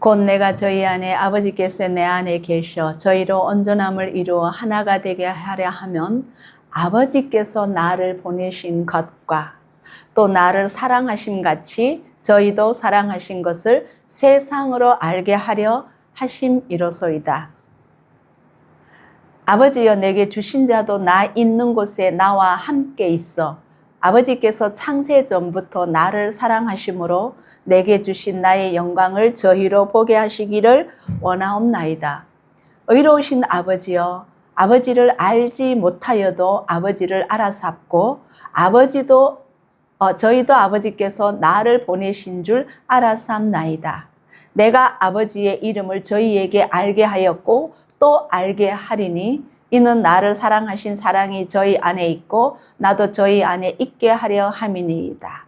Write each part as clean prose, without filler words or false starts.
곧 내가 저희 안에 아버지께서 내 안에 계셔 저희로 온전함을 이루어 하나가 되게 하려 하면 아버지께서 나를 보내신 것과 또 나를 사랑하심 같이 저희도 사랑하신 것을 세상으로 알게 하려 하심이로소이다. 아버지여 내게 주신 자도 나 있는 곳에 나와 함께 있어 아버지께서 창세 전부터 나를 사랑하심으로 내게 주신 나의 영광을 저희로 보게 하시기를 원하옵나이다. 의로우신 아버지여 아버지를 알지 못하여도 아버지를 알아sap고 저희도 아버지께서 나를 보내신 줄 알아삼나이다. 내가 아버지의 이름을 저희에게 알게 하였고 또 알게 하리니 이는 나를 사랑하신 사랑이 저희 안에 있고 나도 저희 안에 있게 하려 함이니이다.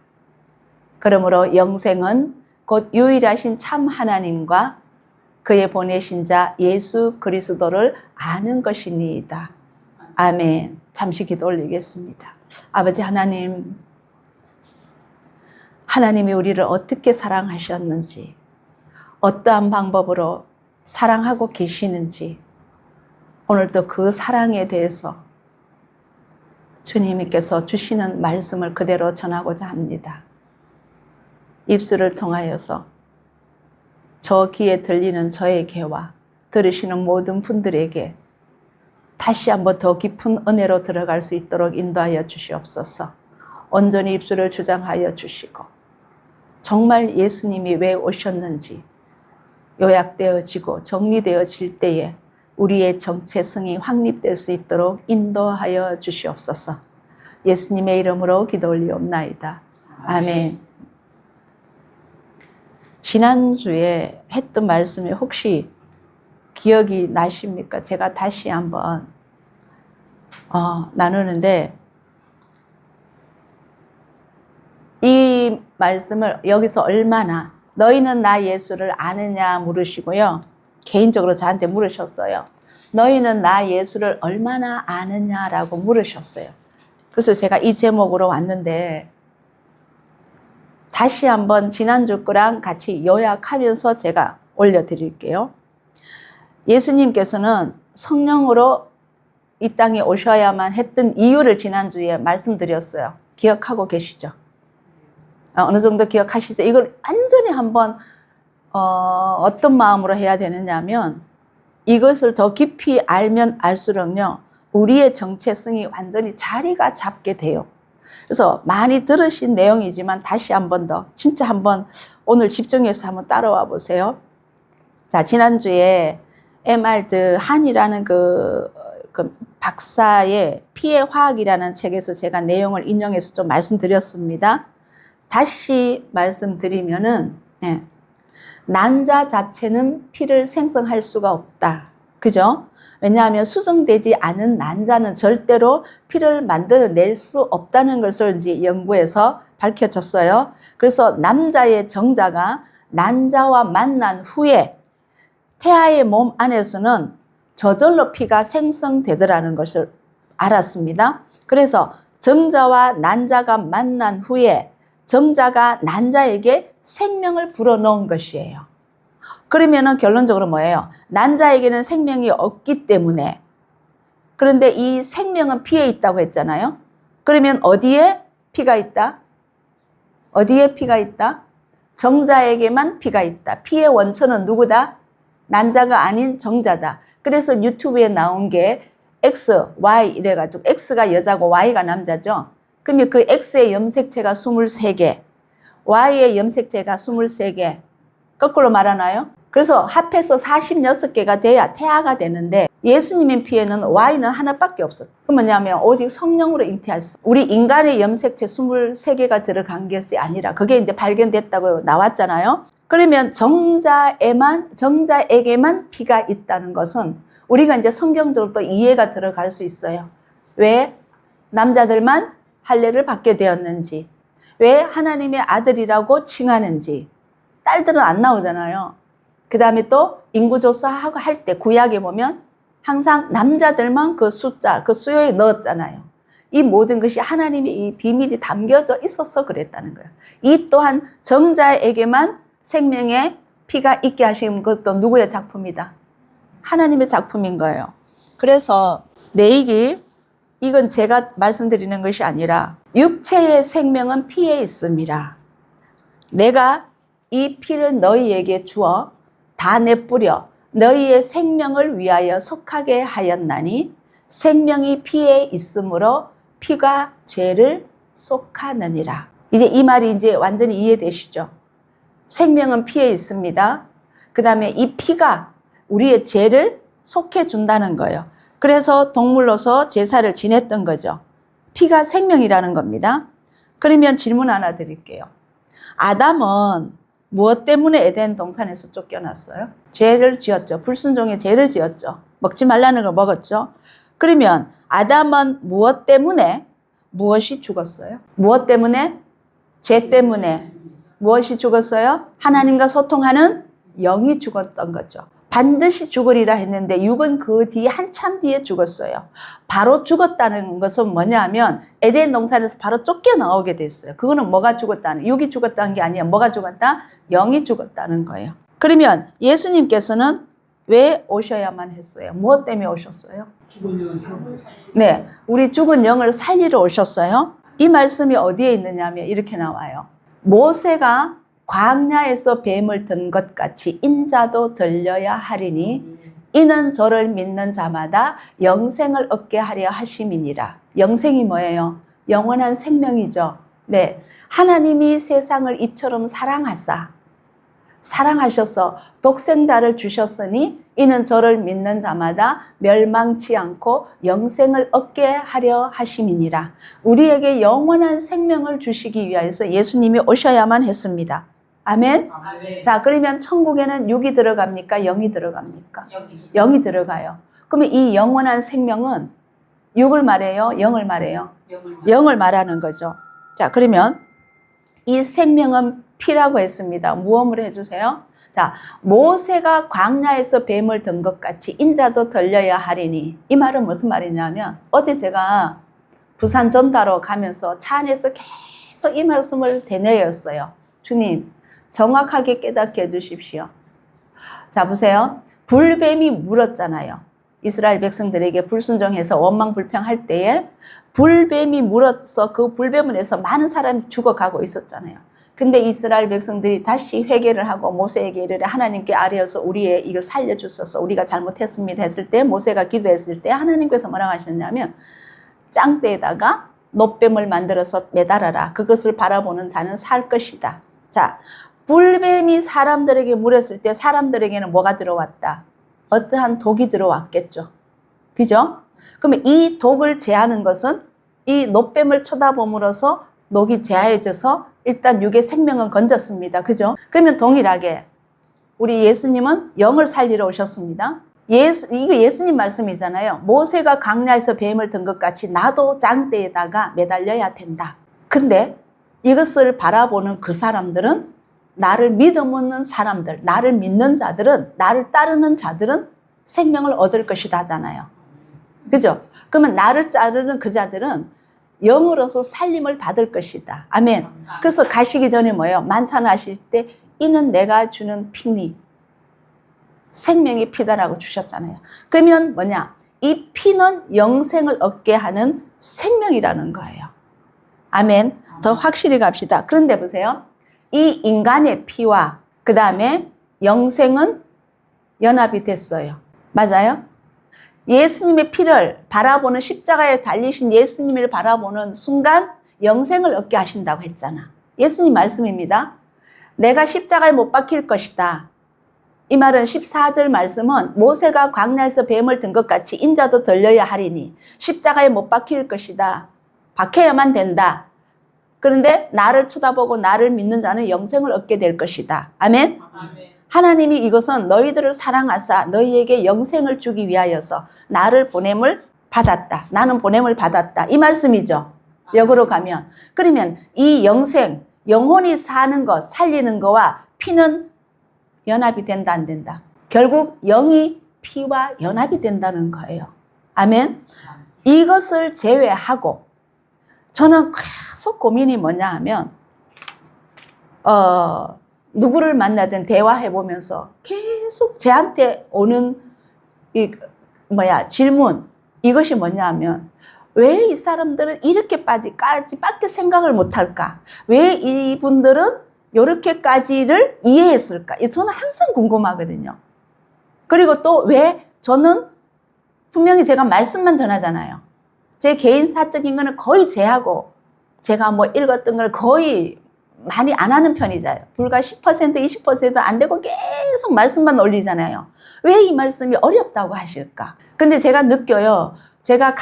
그러므로 영생은 곧 유일하신 참 하나님과 그의 보내신 자 예수 그리스도를 아는 것이니이다. 아멘. 잠시 기도 올리겠습니다. 아버지 하나님, 하나님이 우리를 어떻게 사랑하셨는지, 어떠한 방법으로 사랑하고 계시는지 오늘도 그 사랑에 대해서 주님께서 주시는 말씀을 그대로 전하고자 합니다. 입술을 통하여서 저 귀에 들리는 저에게와 들으시는 모든 분들에게 다시 한번 더 깊은 은혜로 들어갈 수 있도록 인도하여 주시옵소서. 온전히 입술을 주장하여 주시고 정말 예수님이 왜 오셨는지 요약되어지고 정리되어질 때에 우리의 정체성이 확립될 수 있도록 인도하여 주시옵소서. 예수님의 이름으로 기도 올리옵나이다. 아멘. 지난주에 했던 말씀이 혹시 기억이 나십니까? 제가 다시 한번 나누는데 이 말씀을 여기서 얼마나 너희는 나 예수를 아느냐 물으시고요. 개인적으로 저한테 물으셨어요. 너희는 나 예수를 얼마나 아느냐라고 물으셨어요. 그래서 제가 이 제목으로 왔는데 다시 한번 지난주 거랑 같이 요약하면서 제가 올려드릴게요. 예수님께서는 성령으로 이 땅에 오셔야만 했던 이유를 지난주에 말씀드렸어요. 기억하고 계시죠? 어느 정도 기억하시죠? 이걸 완전히 한번 어떤 마음으로 해야 되느냐면 이것을 더 깊이 알면 알수록요 우리의 정체성이 완전히 자리가 잡게 돼요. 그래서 많이 들으신 내용이지만 다시 한번 더 진짜 한번 오늘 집중해서 한번 따라와 보세요. 자, 지난주에 에말드 한이라는 그 박사의 피해 화학이라는 책에서 제가 내용을 인용해서 좀 말씀드렸습니다. 다시 말씀드리면은 난자 자체는 피를 생성할 수가 없다. 그죠? 왜냐하면 수정되지 않은 난자는 절대로 피를 만들어낼 수 없다는 것을 이제 연구에서 밝혀졌어요. 그래서 남자의 정자가 난자와 만난 후에 태아의 몸 안에서는 저절로 피가 생성되더라는 것을 알았습니다. 그래서 정자와 난자가 만난 후에 정자가 난자에게 생명을 불어넣은 것이에요. 그러면은 결론적으로 뭐예요? 난자에게는 생명이 없기 때문에. 그런데 이 생명은 피에 있다고 했잖아요. 그러면 어디에 피가 있다? 어디에 피가 있다? 정자에게만 피가 있다. 피의 원천은 누구다? 난자가 아닌 정자다. 그래서 유튜브에 나온 게 X, Y 이래가지고 X가 여자고 Y가 남자죠. 그러면 그 X의 염색체가 23개, Y의 염색체가 23개. 거꾸로 말하나요? 그래서 합해서 46개가 돼야 태아가 되는데 예수님의 피에는 Y는 하나밖에 없었어요. 그 뭐냐면 오직 성령으로 잉태할 수. 우리 인간의 염색체 23개가 들어간 것이 아니라 그게 이제 발견됐다고 나왔잖아요. 그러면 정자에게만 피가 있다는 것은 우리가 이제 성경적으로 또 이해가 들어갈 수 있어요. 왜 남자들만 할례를 받게 되었는지, 왜 하나님의 아들이라고 칭하는지. 딸들은 안 나오잖아요. 그 다음에 또 인구조사하고 할 때 구약에 보면 항상 남자들만 그 숫자, 그 수요에 넣었잖아요. 이 모든 것이 하나님의 이 비밀이 담겨져 있어서 그랬다는 거예요. 이 또한 정자에게만 생명의 피가 있게 하신 것도 누구의 작품이다? 하나님의 작품인 거예요. 그래서 내익이 이건 제가 말씀드리는 것이 아니라 육체의 생명은 피에 있습니다. 내가 이 피를 너희에게 주어 다 내뿌려 너희의 생명을 위하여 속하게 하였나니 생명이 피에 있으므로 피가 죄를 속하느니라. 이제 이 말이 이제 완전히 이해되시죠? 생명은 피에 있습니다. 그 다음에 이 피가 우리의 죄를 속해 준다는 거예요. 그래서 동물로서 제사를 지냈던 거죠. 피가 생명이라는 겁니다. 그러면 질문 하나 드릴게요. 아담은 무엇 때문에 에덴 동산에서 쫓겨났어요? 죄를 지었죠. 불순종의 죄를 지었죠. 먹지 말라는 걸 먹었죠. 그러면 아담은 무엇 때문에 무엇이 죽었어요? 무엇 때문에? 죄 때문에. 무엇이 죽었어요? 하나님과 소통하는 영이 죽었던 거죠. 반드시 죽으리라 했는데 육은 그 뒤에 한참 뒤에 죽었어요. 바로 죽었다는 것은 뭐냐면 에덴 동산에서 바로 쫓겨나오게 됐어요. 그거는 뭐가 죽었다는, 육이 죽었다는 게 아니야. 뭐가 죽었다? 영이 죽었다는 거예요. 그러면 예수님께서는 왜 오셔야만 했어요? 무엇 때문에 오셨어요? 죽은 영을 살리고 있어요. 네, 우리 죽은 영을 살리러 오셨어요. 이 말씀이 어디에 있느냐면 이렇게 나와요. 모세가 광야에서 뱀을 든 것 같이 인자도 들려야 하리니 이는 저를 믿는 자마다 영생을 얻게 하려 하심이니라. 영생이 뭐예요? 영원한 생명이죠. 네, 하나님이 세상을 이처럼 사랑하셔서 독생자를 주셨으니 이는 저를 믿는 자마다 멸망치 않고 영생을 얻게 하려 하심이니라. 우리에게 영원한 생명을 주시기 위하여서 예수님이 오셔야만 했습니다. 아멘? 아멘. 자, 그러면 천국에는 육이 들어갑니까? 영이 들어갑니까? 영이 들어가요. 그러면 이 영원한 생명은 육을 말해요? 영을 말해요? 영을 말하는 거죠. 자, 그러면 이 생명은 피라고 했습니다. 무엇을 해주세요? 자, 모세가 광야에서 뱀을 든 것 같이 인자도 들려야 하리니. 이 말은 무슨 말이냐면 어제 제가 부산 전도하러 가면서 차 안에서 계속 이 말씀을 되뇌었어요. 주님, 정확하게 깨닫게 해주십시오. 자, 보세요. 불뱀이 물었잖아요. 이스라엘 백성들에게 불순종해서 원망불평할 때에 불뱀이 물어서 그 불뱀을 해서 많은 사람이 죽어가고 있었잖아요. 근데 이스라엘 백성들이 다시 회개를 하고 모세에게 이르되 하나님께 아뢰어서 우리의 이걸 살려주소서, 우리가 잘못했습니다 했을 때, 모세가 기도했을 때 하나님께서 뭐라고 하셨냐면 짱대에다가 놋뱀을 만들어서 매달아라. 그것을 바라보는 자는 살 것이다. 자, 불뱀이 사람들에게 물었을 때 사람들에게는 뭐가 들어왔다? 어떠한 독이 들어왔겠죠. 그죠? 그러면 이 독을 제하는 것은 이 놋뱀을 쳐다봄으로써 녹이 제하여져서 일단 육의 생명은 건졌습니다. 그죠? 그러면 동일하게 우리 예수님은 영을 살리러 오셨습니다. 이거 예수님 말씀이잖아요. 모세가 광야에서 뱀을 든 것 같이 나도 장대에다가 매달려야 된다. 근데 이것을 바라보는 그 사람들은, 나를 믿음 없는 사람들, 나를 믿는 자들은, 나를 따르는 자들은 생명을 얻을 것이다 하잖아요. 그죠? 그러면 나를 따르는 그 자들은 영으로서 살림을 받을 것이다. 아멘. 그래서 가시기 전에 뭐예요? 만찬하실 때 이는 내가 주는 피니, 생명의 피다라고 주셨잖아요. 그러면 뭐냐? 이 피는 영생을 얻게 하는 생명이라는 거예요. 아멘. 더 확실히 갑시다. 그런데 보세요. 이 인간의 피와 그 다음에 영생은 연합이 됐어요. 맞아요? 예수님의 피를 바라보는, 십자가에 달리신 예수님을 바라보는 순간 영생을 얻게 하신다고 했잖아. 예수님 말씀입니다. 내가 십자가에 못 박힐 것이다. 이 말은 14절 말씀은 모세가 광야에서 뱀을 든 것 같이 인자도 들려야 하리니 십자가에 못 박힐 것이다. 박혀야만 된다. 그런데 나를 쳐다보고 나를 믿는 자는 영생을 얻게 될 것이다. 아멘? 아멘. 하나님이 이것은 너희들을 사랑하사 너희에게 영생을 주기 위하여서 나를 보냄을 받았다. 나는 보냄을 받았다. 이 말씀이죠. 역으로 가면. 그러면 이 영생, 영혼이 사는 것, 살리는 것과 피는 연합이 된다, 안 된다? 결국 영이 피와 연합이 된다는 거예요. 아멘? 이것을 제외하고 저는 계속 고민이 뭐냐 하면 누구를 만나든 대화해보면서 계속 제한테 오는 질문, 이것이 뭐냐 하면, 왜 이 사람들은 이렇게까지밖에 생각을 못할까? 왜 이분들은 이렇게까지를 이해했을까? 저는 항상 궁금하거든요. 그리고 또 왜 저는 분명히 제가 말씀만 전하잖아요. 제 개인 사적인 거는 거의 제하고 제가 뭐 읽었던 걸 거의 많이 안 하는 편이잖아요. 불과 10%, 20% 안 되고 계속 말씀만 올리잖아요. 왜 이 말씀이 어렵다고 하실까? 근데 제가 느껴요. 제가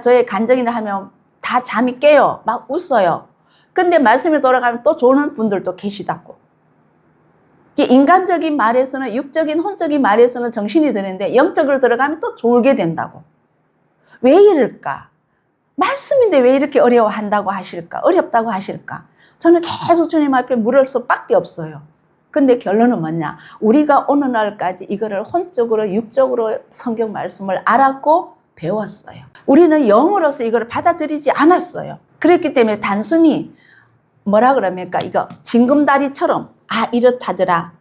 저의 간증이나 하면 다 잠이 깨요. 막 웃어요. 근데 말씀이 돌아가면 또 조는 분들도 계시다고. 인간적인 말에서는, 육적인 혼적인 말에서는 정신이 드는데 영적으로 들어가면 또 졸게 된다고. 왜 이럴까? 말씀인데 왜 이렇게 어려워한다고 하실까? 어렵다고 하실까? 저는 계속 주님 앞에 물을 수밖에 없어요. 근데 결론은 뭐냐? 우리가 어느 날까지 이거를 혼적으로 육적으로 성경 말씀을 알았고 배웠어요. 우리는 영으로서 이걸 받아들이지 않았어요. 그렇기 때문에 단순히 뭐라 그럽니까? 이거 징금다리처럼 이렇다더라,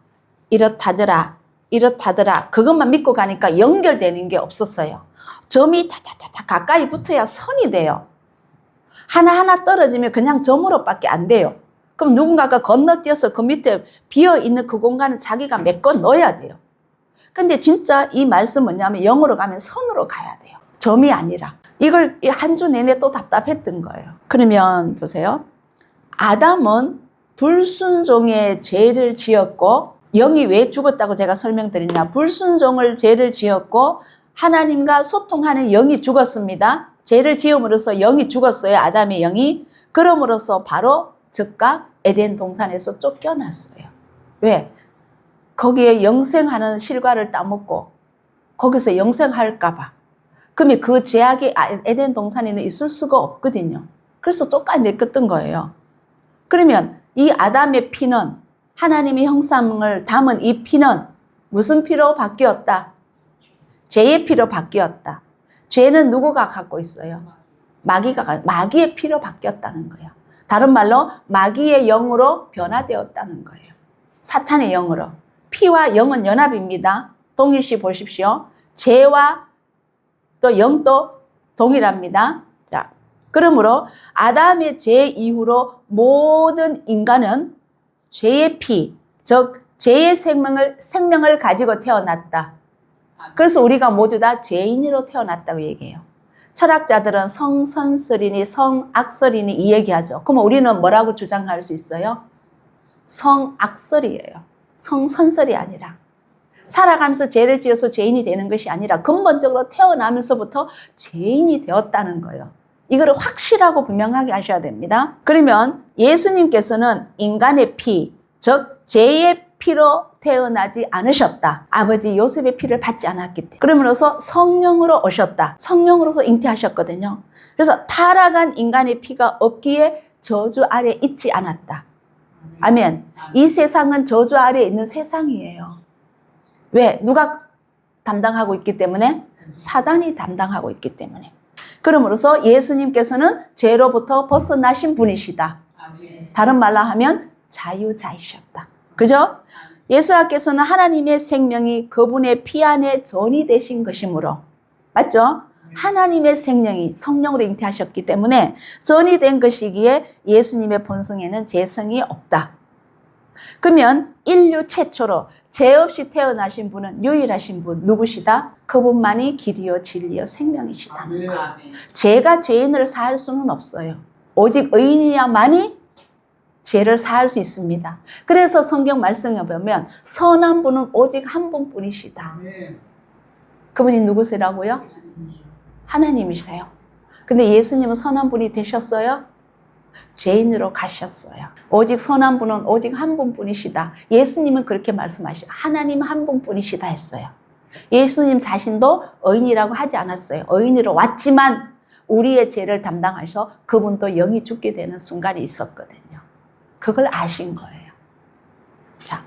이렇다더라, 이렇다더라, 그것만 믿고 가니까 연결되는 게 없었어요. 점이 타타타타 가까이 붙어야 선이 돼요. 하나하나 떨어지면 그냥 점으로밖에 안 돼요. 그럼 누군가가 건너뛰어서 그 밑에 비어있는 그 공간을 자기가 메꿔 넣어야 돼요. 근데 진짜 이 말씀 뭐냐면 영으로 가면 선으로 가야 돼요. 점이 아니라. 이걸 한 주 내내 또 답답했던 거예요. 그러면 보세요. 아담은 불순종의 죄를 지었고, 영이 왜 죽었다고 제가 설명드리냐. 불순종을 죄를 지었고 하나님과 소통하는 영이 죽었습니다. 죄를 지음으로써 영이 죽었어요. 아담의 영이. 그럼으로써 바로 즉각 에덴 동산에서 쫓겨났어요. 왜? 거기에 영생하는 실과를 따먹고 거기서 영생할까 봐. 그러면 그 죄악이 에덴 동산에는 있을 수가 없거든요. 그래서 쫓아냈던 거예요. 그러면 이 아담의 피는, 하나님의 형상을 담은 이 피는 무슨 피로 바뀌었다? 죄의 피로 바뀌었다. 죄는 누구가 갖고 있어요? 마귀의 피로 바뀌었다는 거예요. 다른 말로 마귀의 영으로 변화되었다는 거예요. 사탄의 영으로. 피와 영은 연합입니다. 동일시 보십시오. 죄와 또 영도 동일합니다. 자, 그러므로 아담의 죄 이후로 모든 인간은 죄의 피, 즉 죄의 생명을 가지고 태어났다. 그래서 우리가 모두 다 죄인으로 태어났다고 얘기해요. 철학자들은 성선설이니 성악설이니 이 얘기하죠. 그럼 우리는 뭐라고 주장할 수 있어요? 성악설이에요. 성선설이 아니라. 살아가면서 죄를 지어서 죄인이 되는 것이 아니라 근본적으로 태어나면서부터 죄인이 되었다는 거예요. 이걸 확실하고 분명하게 하셔야 됩니다. 그러면 예수님께서는 인간의 피, 즉 죄의 피로 태어나지 않으셨다. 아버지 요셉의 피를 받지 않았기 때문에. 그러므로서 성령으로 오셨다. 성령으로서 잉태하셨거든요. 그래서 타락한 인간의 피가 없기에 저주 아래 있지 않았다. 아멘. 이 세상은 저주 아래 있는 세상이에요. 왜? 누가 담당하고 있기 때문에? 사단이 담당하고 있기 때문에. 그러므로서 예수님께서는 죄로부터 벗어나신 분이시다. 다른 말로 하면 자유자이셨다. 그죠? 예수님께서는 하나님의 생명이 그분의 피 안에 전이 되신 것이므로, 맞죠? 하나님의 생명이 성령으로 잉태하셨기 때문에 전이 된 것이기에 예수님의 본성에는 죄성이 없다. 그러면 인류 최초로 죄 없이 태어나신 분은 유일하신 분 누구시다? 그분만이 길이요 진리요 생명이시다는 거예요. 죄가 죄인을 사할 수는 없어요. 오직 의인이야만이 죄를 사할 수 있습니다. 그래서 성경 말씀에 보면 선한 분은 오직 한 분뿐이시다. 그분이 누구시라고요? 하나님이세요. 근데 예수님은 선한 분이 되셨어요? 죄인으로 가셨어요. 오직 선한 분은 오직 한 분뿐이시다. 예수님은 그렇게 말씀하시죠. 하나님 한 분뿐이시다 했어요. 예수님 자신도 의인이라고 하지 않았어요. 의인으로 왔지만 우리의 죄를 담당하셔서 그분도 영이 죽게 되는 순간이 있었거든요. 그걸 아신 거예요. 자,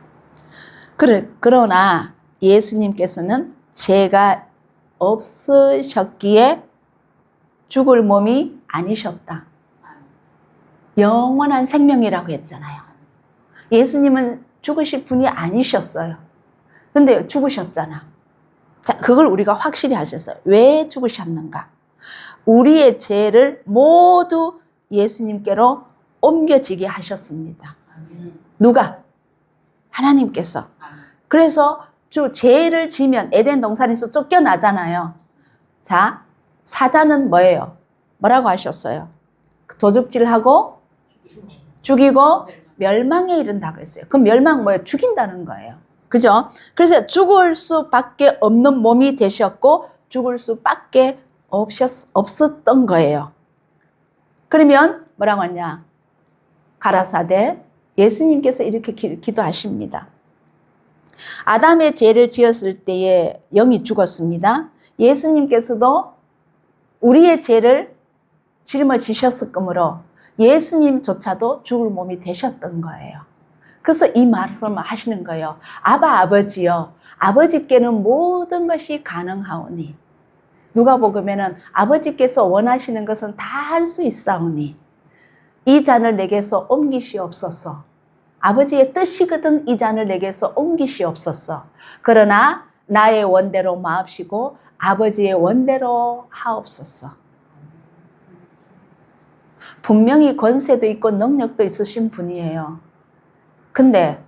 그러나 예수님께서는 죄가 없으셨기에 죽을 몸이 아니셨다. 영원한 생명이라고 했잖아요. 예수님은 죽으실 분이 아니셨어요. 근데 죽으셨잖아. 자, 그걸 우리가 확실히 하셨어요. 왜 죽으셨는가? 우리의 죄를 모두 예수님께로 옮겨지게 하셨습니다. 누가? 하나님께서. 그래서 죄를 지면 에덴 동산에서 쫓겨나잖아요. 자, 사단은 뭐예요? 뭐라고 하셨어요? 도둑질하고 죽이고 멸망에 이른다고 했어요. 그럼 멸망 뭐예요? 죽인다는 거예요. 그죠? 그래서 죽을 수밖에 없는 몸이 되셨고 죽을 수밖에 없었던 거예요. 그러면 뭐라고 하냐? 가라사대 예수님께서 이렇게 기도하십니다. 아담의 죄를 지었을 때에 영이 죽었습니다. 예수님께서도 우리의 죄를 짊어지셨을 거므로 예수님조차도 죽을 몸이 되셨던 거예요. 그래서 이 말씀을 하시는 거예요. 아바 아버지여, 아버지께는 모든 것이 가능하오니. 누가복음에는 아버지께서 원하시는 것은 다 할 수 있사오니 이 잔을 내게서 옮기시옵소서. 아버지의 뜻이거든 이 잔을 내게서 옮기시옵소서. 그러나 나의 원대로 마옵시고 아버지의 원대로 하옵소서. 분명히 권세도 있고 능력도 있으신 분이에요. 근데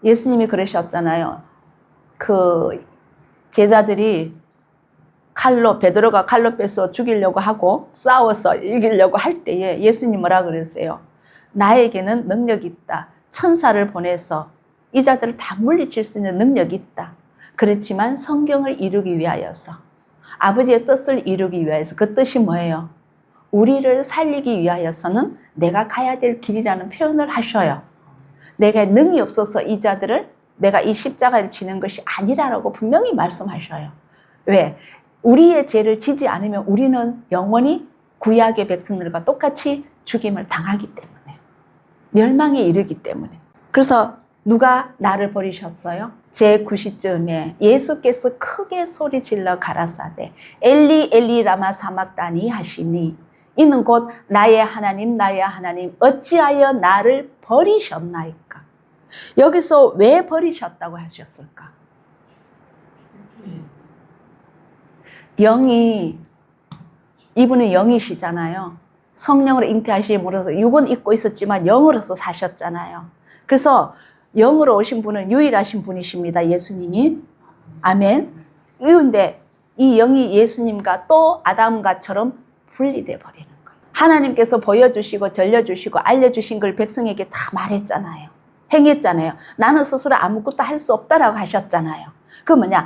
예수님이 그러셨잖아요. 그 제자들이 베드로가 칼로 빼서 죽이려고 하고 싸워서 이기려고 할 때에 예수님 뭐라 그랬어요? 나에게는 능력이 있다. 천사를 보내서 이 자들을 다 물리칠 수 있는 능력이 있다. 그렇지만 성경을 이루기 위하여서 아버지의 뜻을 이루기 위해서 그 뜻이 뭐예요? 우리를 살리기 위하여서는 내가 가야 될 길이라는 표현을 하셔요. 내가 능이 없어서 이 자들을 내가 이 십자가를 지는 것이 아니라고 분명히 말씀하셔요. 왜? 우리의 죄를 지지 않으면 우리는 영원히 구약의 백성들과 똑같이 죽임을 당하기 때문에 멸망에 이르기 때문에. 그래서 누가 나를 버리셨어요? 제9시쯤에 예수께서 크게 소리질러 가라사대 엘리 엘리 라마 사막다니 하시니 이는 곧 나의 하나님 나의 하나님 어찌하여 나를 버리셨나이까. 여기서 왜 버리셨다고 하셨을까? 영이, 이분은 영이시잖아요. 성령으로 잉태하심으로써 육은 입고 있었지만 영으로서 사셨잖아요. 그래서 영으로 오신 분은 유일하신 분이십니다. 예수님이. 아멘. 그런데 이 영이 예수님과 또 아담과처럼 분리돼 버리는 거예요. 하나님께서 보여주시고 들려주시고 알려주신 걸 백성에게 다 말했잖아요. 행했잖아요. 나는 스스로 아무것도 할 수 없다라고 하셨잖아요. 그 뭐냐?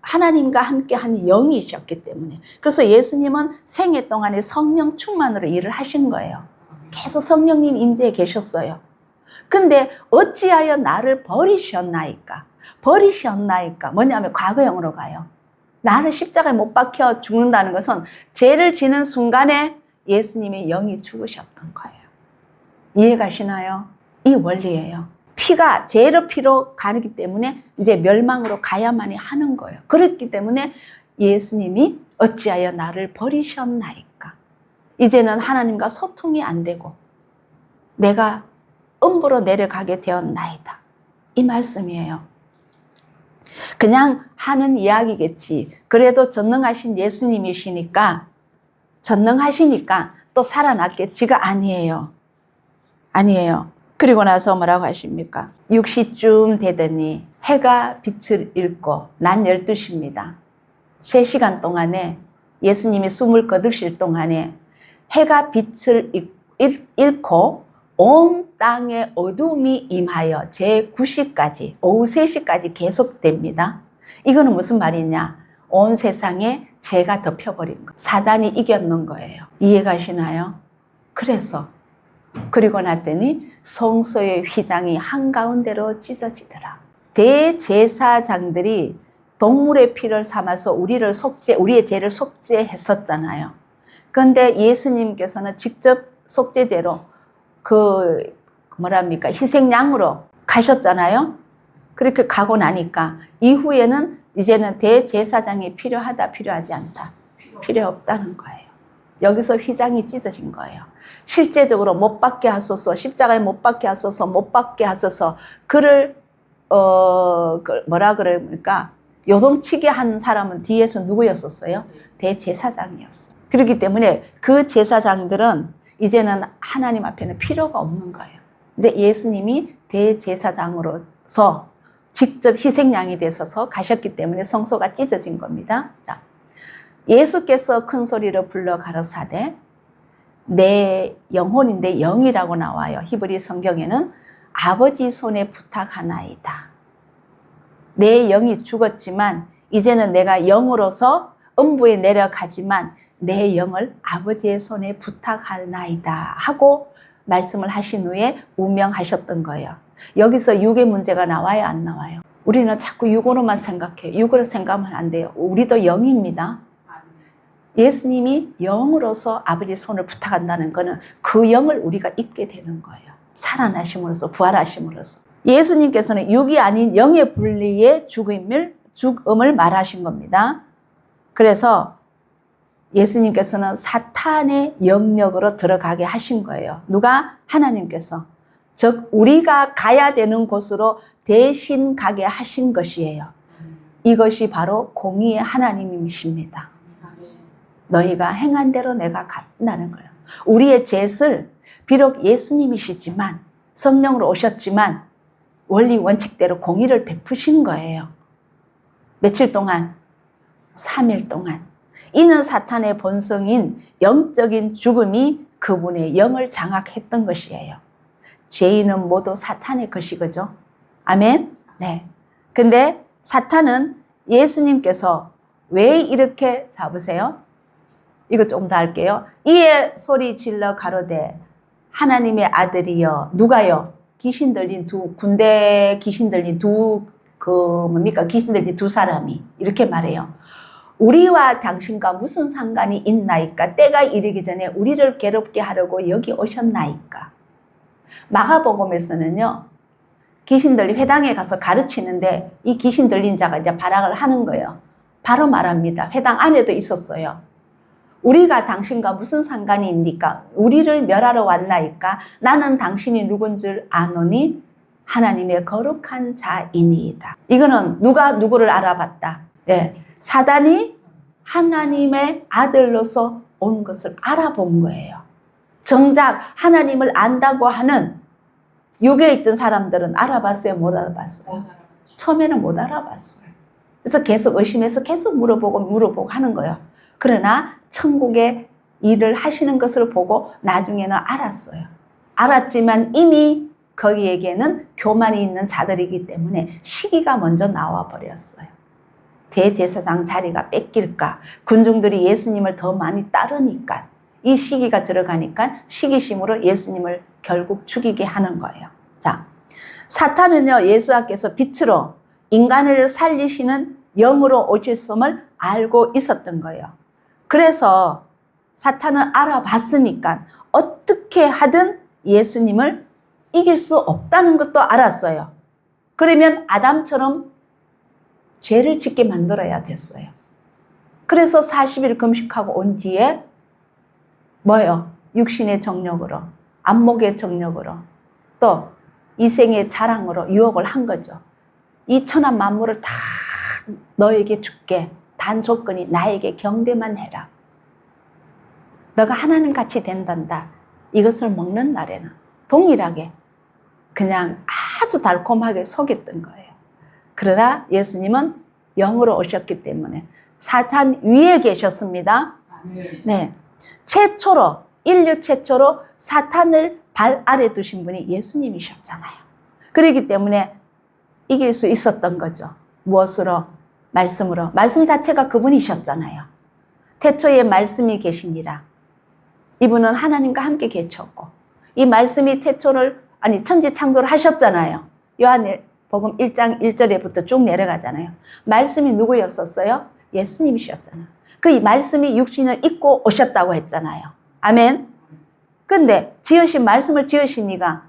하나님과 함께 한 영이셨기 때문에. 그래서 예수님은 생애 동안에 성령 충만으로 일을 하신 거예요. 계속 성령님 임재에 계셨어요. 근데 어찌하여 나를 버리셨나이까? 버리셨나이까? 뭐냐면 과거형으로 가요. 나를 십자가에 못 박혀 죽는다는 것은 죄를 지는 순간에 예수님의 영이 죽으셨던 거예요. 이해가시나요? 이 원리예요. 피가 죄의 피로 가기 때문에 이제 멸망으로 가야만이 하는 거예요. 그렇기 때문에 예수님이 어찌하여 나를 버리셨나이까. 이제는 하나님과 소통이 안 되고 내가 음부로 내려가게 되었나이다. 이 말씀이에요. 그냥 하는 이야기겠지. 그래도 전능하신 예수님이시니까 전능하시니까 또 살아났겠지가 아니에요. 아니에요. 그리고 나서 뭐라고 하십니까? 6시쯤 되더니 해가 빛을 잃고 낮 12시입니다. 3시간 동안에 예수님이 숨을 거두실 동안에 해가 빛을 잃고 온 땅에 어둠이 임하여 제9시까지 오후 3시까지 계속됩니다. 이거는 무슨 말이냐? 온 세상에 죄가 덮여버린 거. 사단이 이겼는 거예요. 이해가시나요? 그리고 났더니 성소의 휘장이 한가운데로 찢어지더라. 대제사장들이 동물의 피를 삼아서 우리의 죄를 속죄했었잖아요. 그런데 예수님께서는 직접 속죄제로 희생양으로 가셨잖아요. 그렇게 가고 나니까 이후에는 이제는 대제사장이 필요하다, 필요하지 않다. 필요 없다는 거예요. 여기서 휘장이 찢어진 거예요. 실제적으로 못 박게 하소서, 십자가에 못 박게 하소서, 못 박게 하소서. 그를 뭐라 그럽니까? 요동치게 한 사람은 뒤에서 누구였었어요? 대제사장이었어요. 그렇기 때문에 그 제사장들은 이제는 하나님 앞에는 필요가 없는 거예요. 이제 예수님이 대제사장으로서 직접 희생양이 되셔서 가셨기 때문에 성소가 찢어진 겁니다. 자, 예수께서 큰 소리로 불러 가로사대 내 영혼인데 영이라고 나와요. 히브리 성경에는 아버지 손에 부탁하나이다. 내 영이 죽었지만 이제는 내가 영으로서 음부에 내려가지만 내 영을 아버지의 손에 부탁하나이다 하고 말씀을 하신 후에 운명하셨던 거예요. 여기서 육의 문제가 나와요, 안 나와요? 우리는 자꾸 육으로만 생각해요. 육으로 생각하면 안 돼요. 우리도 영입니다. 예수님이 영으로서 아버지 손을 부탁한다는 것은 그 영을 우리가 입게 되는 거예요. 살아나심으로써, 부활하심으로써. 예수님께서는 육이 아닌 영의 분리의 죽음을 말하신 겁니다. 그래서 예수님께서는 사탄의 영역으로 들어가게 하신 거예요. 누가? 하나님께서. 즉 우리가 가야 되는 곳으로 대신 가게 하신 것이에요. 이것이 바로 공의의 하나님이십니다. 너희가 행한 대로 내가 갚는다는 거예요. 우리의 죄를 비록 예수님이시지만 성령으로 오셨지만 원리 원칙대로 공의를 베푸신 거예요. 며칠 동안? 3일 동안. 이는 사탄의 본성인 영적인 죽음이 그분의 영을 장악했던 것이에요. 죄인은 모두 사탄의 것이거죠. 아멘? 네. 근데 사탄은 예수님께서 왜 이렇게 잡으세요? 이거 좀 더 할게요. 이에 소리 질러 가로되 하나님의 아들이여. 누가요? 귀신 들린 군대 귀신 들린 귀신 들린 두 사람이 이렇게 말해요. 우리와 당신과 무슨 상관이 있나이까? 때가 이르기 전에 우리를 괴롭게 하려고 여기 오셨나이까? 마가복음에서는요, 귀신 들린 회당에 가서 가르치는데 이 귀신 들린 자가 이제 발악을 하는 거예요. 바로 말합니다. 회당 안에도 있었어요. 우리가 당신과 무슨 상관이 있니까? 우리를 멸하러 왔나이까? 나는 당신이 누군 줄 아노니 하나님의 거룩한 자이니이다. 이거는 누가 누구를 알아봤다? 네. 사단이 하나님의 아들로서 온 것을 알아본 거예요. 정작 하나님을 안다고 하는 육에 있던 사람들은 알아봤어요? 못 알아봤어요? 처음에는 못 알아봤어요. 그래서 계속 의심해서 계속 물어보고 하는 거예요. 그러나 천국의 일을 하시는 것을 보고 나중에는 알았어요. 알았지만 이미 거기에게는 교만이 있는 자들이기 때문에 시기가 먼저 나와 버렸어요. 대제사장 자리가 뺏길까? 군중들이 예수님을 더 많이 따르니까 이 시기가 들어가니까 시기심으로 예수님을 결국 죽이게 하는 거예요. 자, 사탄은요, 예수께서 빛으로 인간을 살리시는 영으로 오셨음을 알고 있었던 거예요. 그래서 사탄은 알아봤으니까 어떻게 하든 예수님을 이길 수 없다는 것도 알았어요. 그러면 아담처럼 죄를 짓게 만들어야 됐어요. 그래서 40일 금식하고 온 뒤에 뭐예요? 육신의 정욕으로, 안목의 정욕으로, 또 이생의 자랑으로 유혹을 한 거죠. 이 천한 만물을 다 너에게 줄게. 단 조건이 나에게 경배만 해라. 너가 하나님 같이 된단다. 이것을 먹는 날에는 동일하게 그냥 아주 달콤하게 속였던 거예요. 그러나 예수님은 영으로 오셨기 때문에 사탄 위에 계셨습니다. 네, 최초로 인류 최초로 사탄을 발 아래 두신 분이 예수님이셨잖아요. 그렇기 때문에 이길 수 있었던 거죠. 무엇으로? 말씀으로. 말씀 자체가 그분이셨잖아요. 태초에 말씀이 계시니라. 이분은 하나님과 함께 계셨고 이 말씀이 천지 창조를 하셨잖아요. 요한복음 1장 1절에부터 쭉 내려가잖아요. 말씀이 누구였었어요? 예수님이셨잖아요. 그 말씀이 육신을 입고 오셨다고 했잖아요. 아멘. 근데 말씀을 지으시니까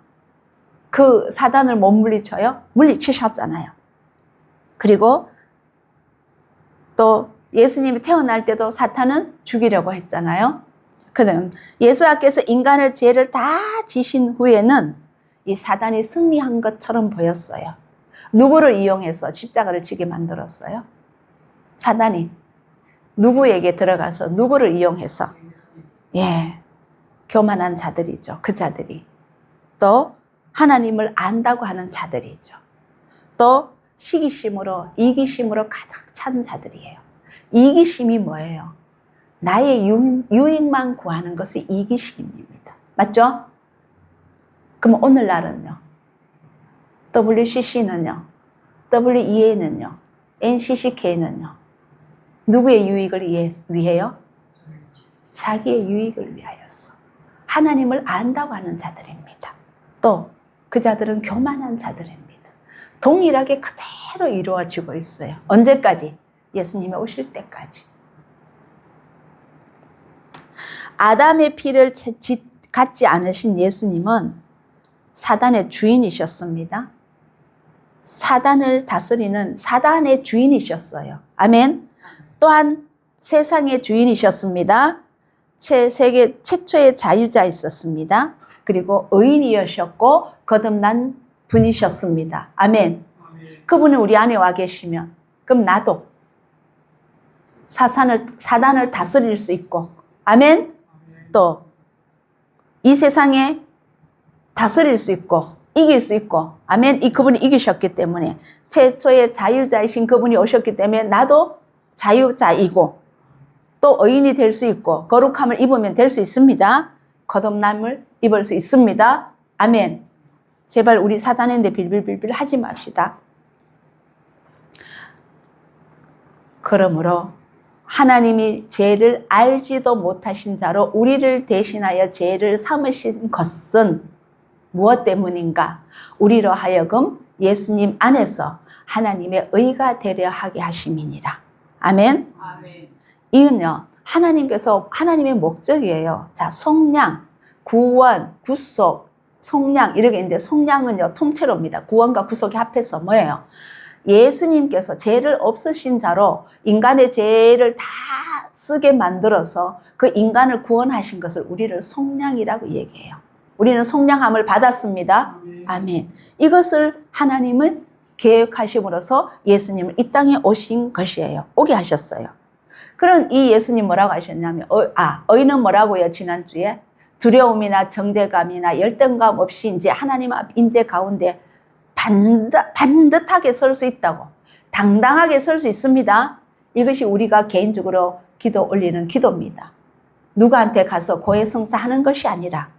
그 사단을 못 물리쳐요? 물리치셨잖아요. 그리고 또 예수님이 태어날 때도 사탄은 죽이려고 했잖아요. 그는 예수께서 인간의 죄를 다 지신 후에는 이 사단이 승리한 것처럼 보였어요. 누구를 이용해서 십자가를 지게 만들었어요? 사단이 누구에게 들어가서 누구를 이용해서? 예, 교만한 자들이죠. 그 자들이. 또 하나님을 안다고 하는 자들이죠. 또 시기심으로 이기심으로 가득 찬 자들이에요. 이기심이 뭐예요? 나의 유익만 구하는 것이 이기심입니다. 맞죠? 그럼 오늘날은요? WCC는요? WEA는요? NCCK는요? 누구의 유익을 위해요? 자기의 유익을 위하여서. 하나님을 안다고 하는 자들입니다. 또 그 자들은 교만한 자들입니다. 동일하게 그대로 이루어지고 있어요. 언제까지? 예수님이 오실 때까지. 아담의 피를 갖지 않으신 예수님은 사단의 주인이셨습니다. 사단을 다스리는 사단의 주인이셨어요. 아멘. 또한 세상의 주인이셨습니다. 세계 최초의 자유자이셨습니다. 그리고 의인이셨고 거듭난 분이셨습니다. 아멘. 그분이 우리 안에 와 계시면 그럼 나도 사단을 다스릴 수 있고, 아멘. 또 이 세상에 다스릴 수 있고 이길 수 있고, 아멘. 이 그분이 이기셨기 때문에 최초의 자유자이신 그분이 오셨기 때문에 나도 자유자이고 또 의인이 될 수 있고 거룩함을 입으면 될 수 있습니다. 거듭남을 입을 수 있습니다. 아멘. 제발 우리 사단인데 빌빌빌빌 하지 맙시다. 그러므로 하나님이 죄를 알지도 못하신 자로 우리를 대신하여 죄를 삼으신 것은 무엇 때문인가? 우리로 하여금 예수님 안에서 하나님의 의가 되려 하게 하심이니라. 아멘. 아멘. 이는요, 하나님께서 하나님의 목적이에요. 자, 속량, 구원, 구속, 속량 이렇게 있는데 속량은요 통째로입니다. 구원과 구속이 합해서 뭐예요? 예수님께서 죄를 없으신 자로 인간의 죄를 다 쓰게 만들어서 그 인간을 구원하신 것을 우리를 속량이라고 얘기해요. 우리는 속량함을 받았습니다. 아멘. 이것을 하나님은 계획하심으로써 예수님을 이 땅에 오신 것이에요. 오게 하셨어요. 그럼 이 예수님 뭐라고 하셨냐면 의는 뭐라고요? 지난주에 두려움이나 정죄감이나 열등감 없이 이제 하나님 앞 인재 가운데 반듯하게 설 수 있다고, 당당하게 설 수 있습니다. 이것이 우리가 개인적으로 기도 올리는 기도입니다. 누구한테 가서 고해성사하는 것이 아니라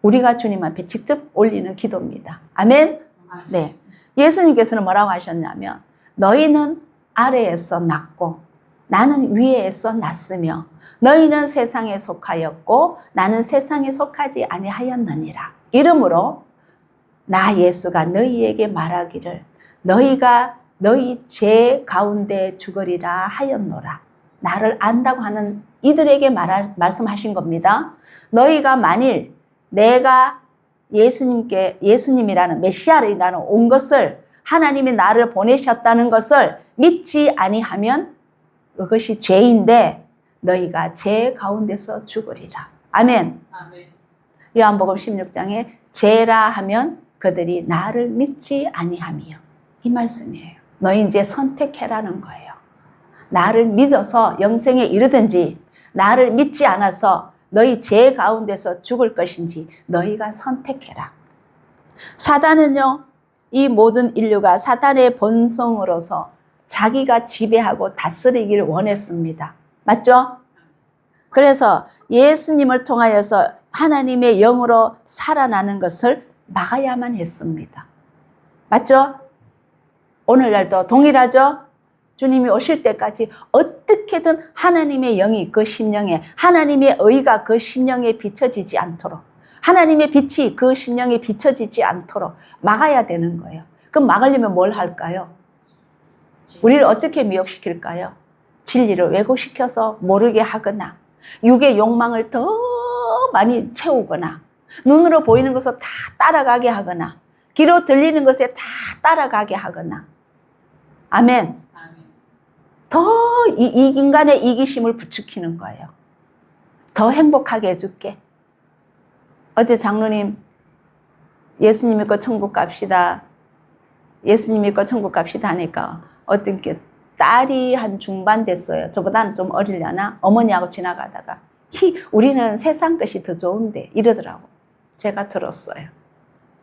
우리가 주님 앞에 직접 올리는 기도입니다. 아멘. 네. 예수님께서는 뭐라고 하셨냐면 너희는 아래에서 났고 나는 위에서 났으며 너희는 세상에 속하였고 나는 세상에 속하지 아니하였느니라. 이러므로 나 예수가 너희에게 말하기를 너희가 너희 죄 가운데 죽으리라 하였노라. 나를 안다고 하는 이들에게 말씀하신 겁니다. 너희가 만일 내가 예수님이라는 메시아라는 온 것을 하나님이 나를 보내셨다는 것을 믿지 아니하면 그것이 죄인데 너희가 죄 가운데서 죽으리라. 아멘. 아멘. 요한복음 16장에 죄라 하면 그들이 나를 믿지 아니하며 이 말씀이에요. 너희 이제 선택해라는 거예요. 나를 믿어서 영생에 이르든지 나를 믿지 않아서 너희 죄 가운데서 죽을 것인지 너희가 선택해라. 사단은요, 이 모든 인류가 사단의 본성으로서 자기가 지배하고 다스리기를 원했습니다. 맞죠? 그래서 예수님을 통하여서 하나님의 영으로 살아나는 것을 막아야만 했습니다. 맞죠? 오늘날도 동일하죠? 주님이 오실 때까지 어떻게든 하나님의 영이 그 심령에, 하나님의 의가 그 심령에 비춰지지 않도록, 하나님의 빛이 그 심령에 비춰지지 않도록 막아야 되는 거예요. 그럼 막으려면 뭘 할까요? 우리를 어떻게 미혹시킬까요? 진리를 왜곡시켜서 모르게 하거나 육의 욕망을 더 많이 채우거나 눈으로 보이는 것을 다 따라가게 하거나 귀로 들리는 것에 다 따라가게 하거나. 아멘. 더 이 인간의 이기심을 부추기는 거예요. 더 행복하게 해줄게. 어제 장로님 예수님 믿고 천국 갑시다. 예수님 믿고 천국 갑시다 하니까 어떤 게 딸이 한 중반 됐어요. 저보다는 좀 어리려나? 어머니하고 지나가다가 우리는 세상 것이 더 좋은데 이러더라고. 제가 들었어요.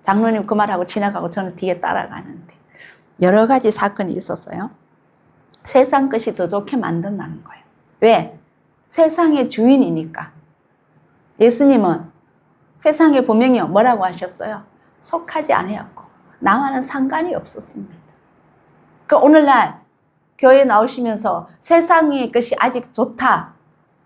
장로님 그 말하고 지나가고 저는 뒤에 따라가는데 여러 가지 사건이 있었어요. 세상 것이 더 좋게 만든다는 거예요. 왜? 세상의 주인이니까. 예수님은 세상에 분명히 뭐라고 하셨어요? 속하지 아니었고 나와는 상관이 없었습니다. 그 오늘날 교회 나오시면서 세상의 것이 아직 좋다.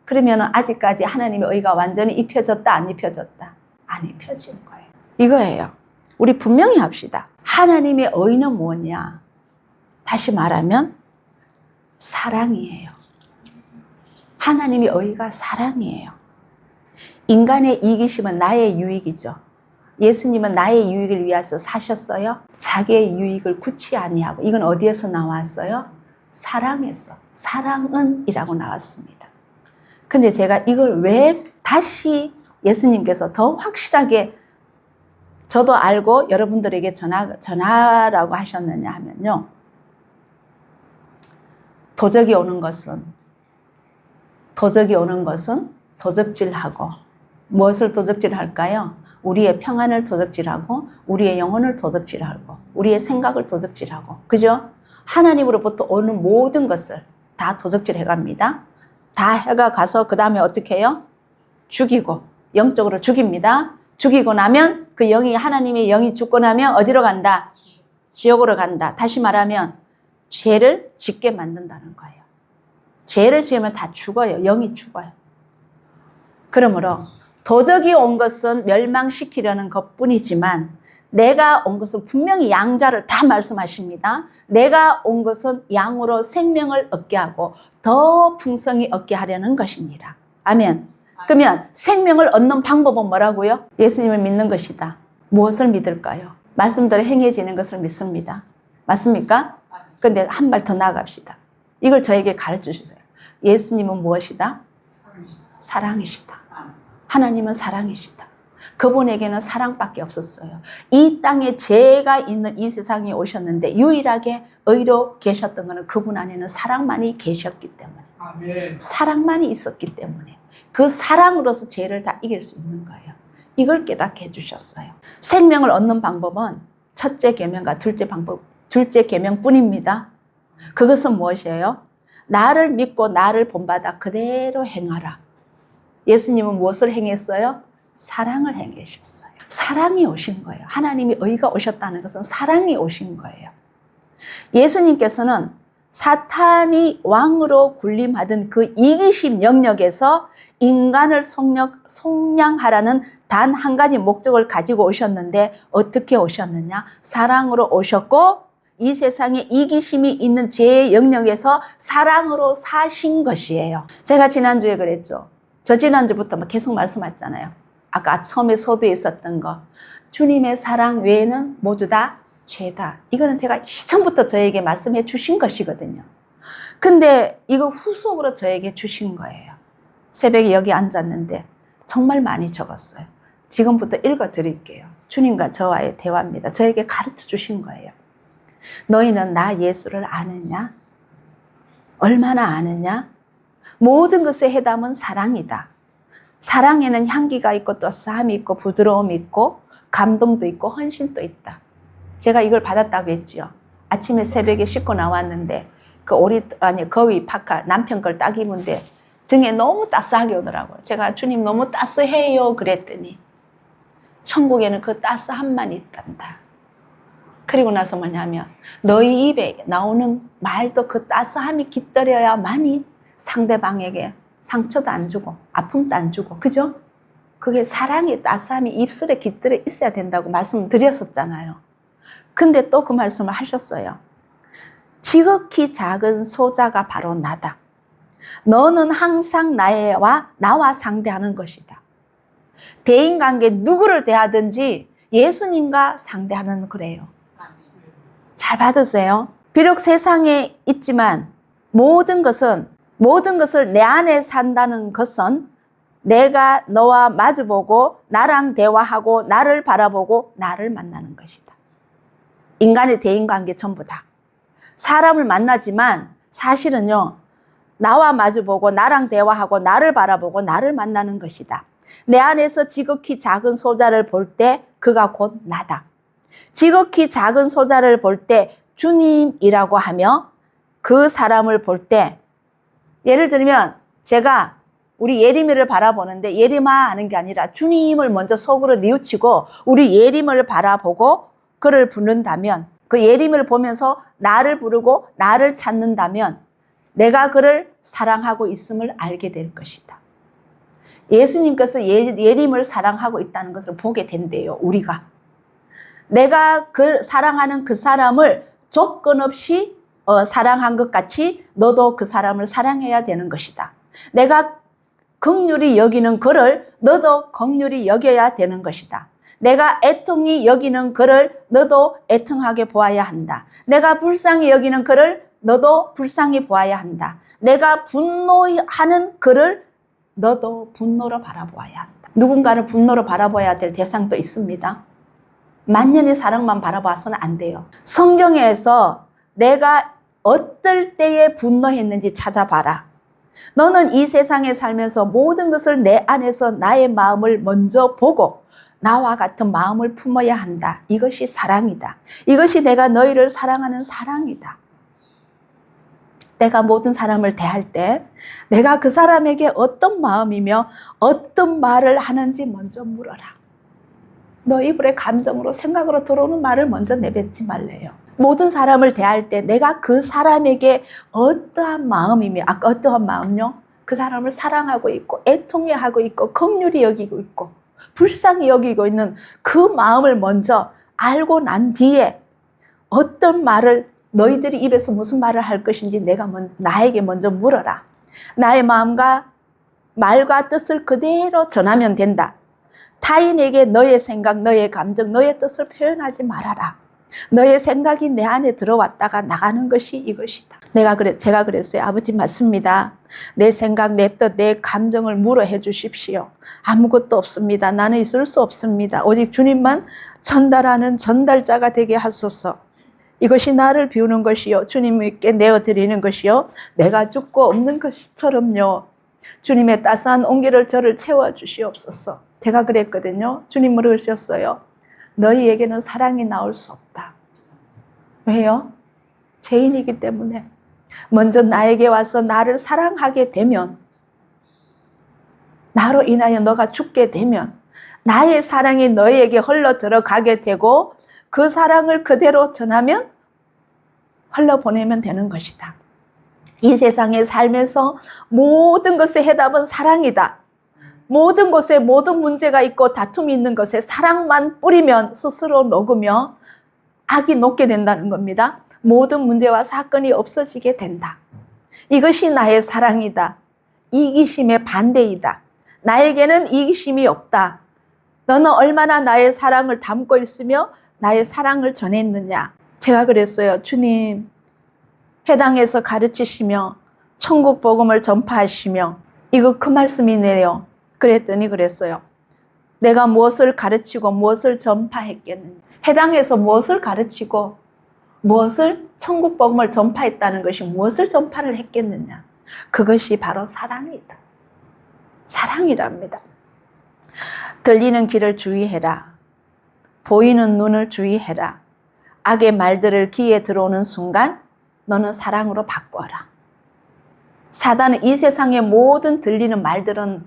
그러면 아직까지 하나님의 의가 완전히 입혀졌다, 안 입혀졌다? 안 입혀진 거예요. 이거예요. 우리 분명히 합시다. 하나님의 의는 뭐냐? 다시 말하면 사랑이에요. 하나님의 의가 사랑이에요. 인간의 이기심은 나의 유익이죠. 예수님은 나의 유익을 위해서 사셨어요. 자기의 유익을 굳이 아니하고. 이건 어디에서 나왔어요? 사랑에서. 사랑은 이라고 나왔습니다. 근데 제가 이걸 왜 다시 예수님께서 더 확실하게 저도 알고 여러분들에게 전하라고 하셨느냐 하면요. 도적이 오는 것은 도적질하고 무엇을 도적질할까요? 우리의 평안을 도적질하고 우리의 영혼을 도적질하고 우리의 생각을 도적질하고 그죠? 하나님으로부터 오는 모든 것을 다 도적질해 갑니다. 다 해가 가서 그 다음에 어떻게 해요? 죽이고 영적으로 죽입니다. 죽이고 나면 그 영이 하나님의 영이 죽고 나면 어디로 간다? 지옥으로 간다. 다시 말하면 죄를 짓게 만든다는 거예요. 죄를 지으면 다 죽어요. 영이 죽어요. 그러므로 도적이 온 것은 멸망시키려는 것뿐이지만 내가 온 것은 분명히 양자를 다 말씀하십니다. 내가 온 것은 양으로 생명을 얻게 하고 더 풍성히 얻게 하려는 것입니다. 아멘. 그러면 생명을 얻는 방법은 뭐라고요? 예수님을 믿는 것이다. 무엇을 믿을까요? 말씀대로 행해지는 것을 믿습니다. 맞습니까? 근데 한 발 더 나아갑시다. 이걸 저에게 가르쳐 주세요. 예수님은 무엇이다? 사랑이시다. 하나님은 사랑이시다. 그분에게는 사랑밖에 없었어요. 이 땅에 죄가 있는 이 세상에 오셨는데 유일하게 의로 계셨던 것은 그분 안에는 사랑만이 계셨기 때문에 아멘. 사랑만이 있었기 때문에 그 사랑으로서 죄를 다 이길 수 있는 거예요. 이걸 깨닫게 해주셨어요. 생명을 얻는 방법은 첫째 계명과 둘째 계명뿐입니다. 그것은 무엇이에요? 나를 믿고 나를 본받아 그대로 행하라. 예수님은 무엇을 행했어요? 사랑을 행하셨어요. 사랑이 오신 거예요. 하나님의 의가 오셨다는 것은 사랑이 오신 거예요. 예수님께서는 사탄이 왕으로 군림하던 그 이기심 영역에서 인간을 속량하라는 단 한 가지 목적을 가지고 오셨는데 어떻게 오셨느냐? 사랑으로 오셨고 이 세상에 이기심이 있는 죄의 영역에서 사랑으로 사신 것이에요. 제가 지난주에 그랬죠. 저 지난주부터 계속 말씀했잖아요. 아까 처음에 서두에 있었던 거. 주님의 사랑 외에는 모두 다 죄다. 이거는 제가 이전부터 저에게 말씀해 주신 것이거든요. 근데 이거 후속으로 저에게 주신 거예요. 새벽에 여기 앉았는데 정말 많이 적었어요. 지금부터 읽어 드릴게요. 주님과 저와의 대화입니다. 저에게 가르쳐 주신 거예요. 너희는 나 예수를 아느냐? 얼마나 아느냐? 모든 것의 해답은 사랑이다. 사랑에는 향기가 있고 또 싸움이 있고 부드러움이 있고 감동도 있고 헌신도 있다. 제가 이걸 받았다고 했지요. 아침에 새벽에 씻고 나왔는데 거위 파카 남편 걸 딱 입은데 등에 너무 따스하게 오더라고요. 제가 주님 너무 따스해요 그랬더니 천국에는 그 따스함만 있단다. 그리고 나서 뭐냐면 너희 입에 나오는 말도 그 따스함이 깃들여야만이 상대방에게 상처도 안 주고 아픔도 안 주고 그죠? 그게 사랑의 따스함이 입술에 깃들어 있어야 된다고 말씀드렸었잖아요. 근데 또 그 말씀을 하셨어요. 지극히 작은 소자가 바로 나다. 너는 항상 나와 상대하는 것이다. 대인관계 누구를 대하든지 예수님과 상대하는 그래요. 잘 받으세요. 비록 세상에 있지만 모든 것을 내 안에 산다는 것은 내가 너와 마주보고 나랑 대화하고 나를 바라보고 나를 만나는 것이다. 인간의 대인관계 전부 다. 사람을 만나지만 사실은요, 나와 마주보고 나랑 대화하고 나를 바라보고 나를 만나는 것이다. 내 안에서 지극히 작은 소자를 볼 때 그가 곧 나다. 지극히 작은 소자를 볼 때 주님이라고 하며 그 사람을 볼 때, 예를 들면 제가 우리 예림이를 바라보는데 예림아 하는 게 아니라 주님을 먼저 속으로 뉘우치고 우리 예림을 바라보고 그를 부른다면, 그 예림을 보면서 나를 부르고 나를 찾는다면 내가 그를 사랑하고 있음을 알게 될 것이다. 예수님께서 예림을 사랑하고 있다는 것을 보게 된대요. 우리가. 내가 그 사랑하는 그 사람을 조건 없이 사랑한 것 같이 너도 그 사람을 사랑해야 되는 것이다. 내가 긍휼히 여기는 그를 너도 긍휼히 여겨야 되는 것이다. 내가 애통히 여기는 그를 너도 애통하게 보아야 한다. 내가 불쌍히 여기는 그를 너도 불쌍히 보아야 한다. 내가 분노하는 그를 너도 분노로 바라보아야 한다. 누군가를 분노로 바라봐야 될 대상도 있습니다. 만년의 사랑만 바라봐서는 안 돼요. 성경에서 내가 어떨 때에 분노했는지 찾아봐라. 너는 이 세상에 살면서 모든 것을 내 안에서 나의 마음을 먼저 보고 나와 같은 마음을 품어야 한다. 이것이 사랑이다. 이것이 내가 너희를 사랑하는 사랑이다. 내가 모든 사람을 대할 때 내가 그 사람에게 어떤 마음이며 어떤 말을 하는지 먼저 물어라. 너 입으로 감정으로 생각으로 들어오는 말을 먼저 내뱉지 말래요. 모든 사람을 대할 때 내가 그 사람에게 어떠한 마음이며, 아까 어떠한 마음요? 그 사람을 사랑하고 있고 애통해하고 있고 긍휼히 여기고 있고 불쌍히 여기고 있는 그 마음을 먼저 알고 난 뒤에 어떤 말을, 너희들이 입에서 무슨 말을 할 것인지 나에게 먼저 물어라. 나의 마음과 말과 뜻을 그대로 전하면 된다. 타인에게 너의 생각, 너의 감정, 너의 뜻을 표현하지 말아라. 너의 생각이 내 안에 들어왔다가 나가는 것이 이것이다. 제가 그랬어요. 아버지 맞습니다. 내 생각, 내 뜻, 내 감정을 물어해 주십시오. 아무것도 없습니다. 나는 있을 수 없습니다. 오직 주님만 전달하는 전달자가 되게 하소서. 이것이 나를 비우는 것이요, 주님께 내어드리는 것이요, 내가 죽고 없는 것처럼요, 주님의 따스한 온기를 저를 채워주시옵소서. 제가 그랬거든요. 주님 물으셨어요. 너희에게는 사랑이 나올 수 없다. 왜요? 죄인이기 때문에. 먼저 나에게 와서 나를 사랑하게 되면, 나로 인하여 너가 죽게 되면 나의 사랑이 너희에게 흘러 들어가게 되고 그 사랑을 그대로 전하면 흘러보내면 되는 것이다. 이 세상에 살면서 모든 것의 해답은 사랑이다. 모든 곳에 모든 문제가 있고 다툼이 있는 것에 사랑만 뿌리면 스스로 녹으며 악이 녹게 된다는 겁니다. 모든 문제와 사건이 없어지게 된다. 이것이 나의 사랑이다. 이기심의 반대이다. 나에게는 이기심이 없다. 너는 얼마나 나의 사랑을 담고 있으며 나의 사랑을 전했느냐. 제가 그랬어요. 주님, 회당에서 가르치시며 천국 복음을 전파하시며, 이거 그 말씀이네요. 그랬더니 그랬어요. 내가 무엇을 가르치고 무엇을 전파했겠느냐. 회당에서 무엇을 가르치고 무엇을, 천국 복음을 전파했다는 것이 무엇을 전파를 했겠느냐. 그것이 바로 사랑이다. 사랑이랍니다. 들리는 귀를 주의해라. 보이는 눈을 주의해라. 악의 말들을 귀에 들어오는 순간 너는 사랑으로 바꿔라. 사단은 이 세상의 모든 들리는 말들은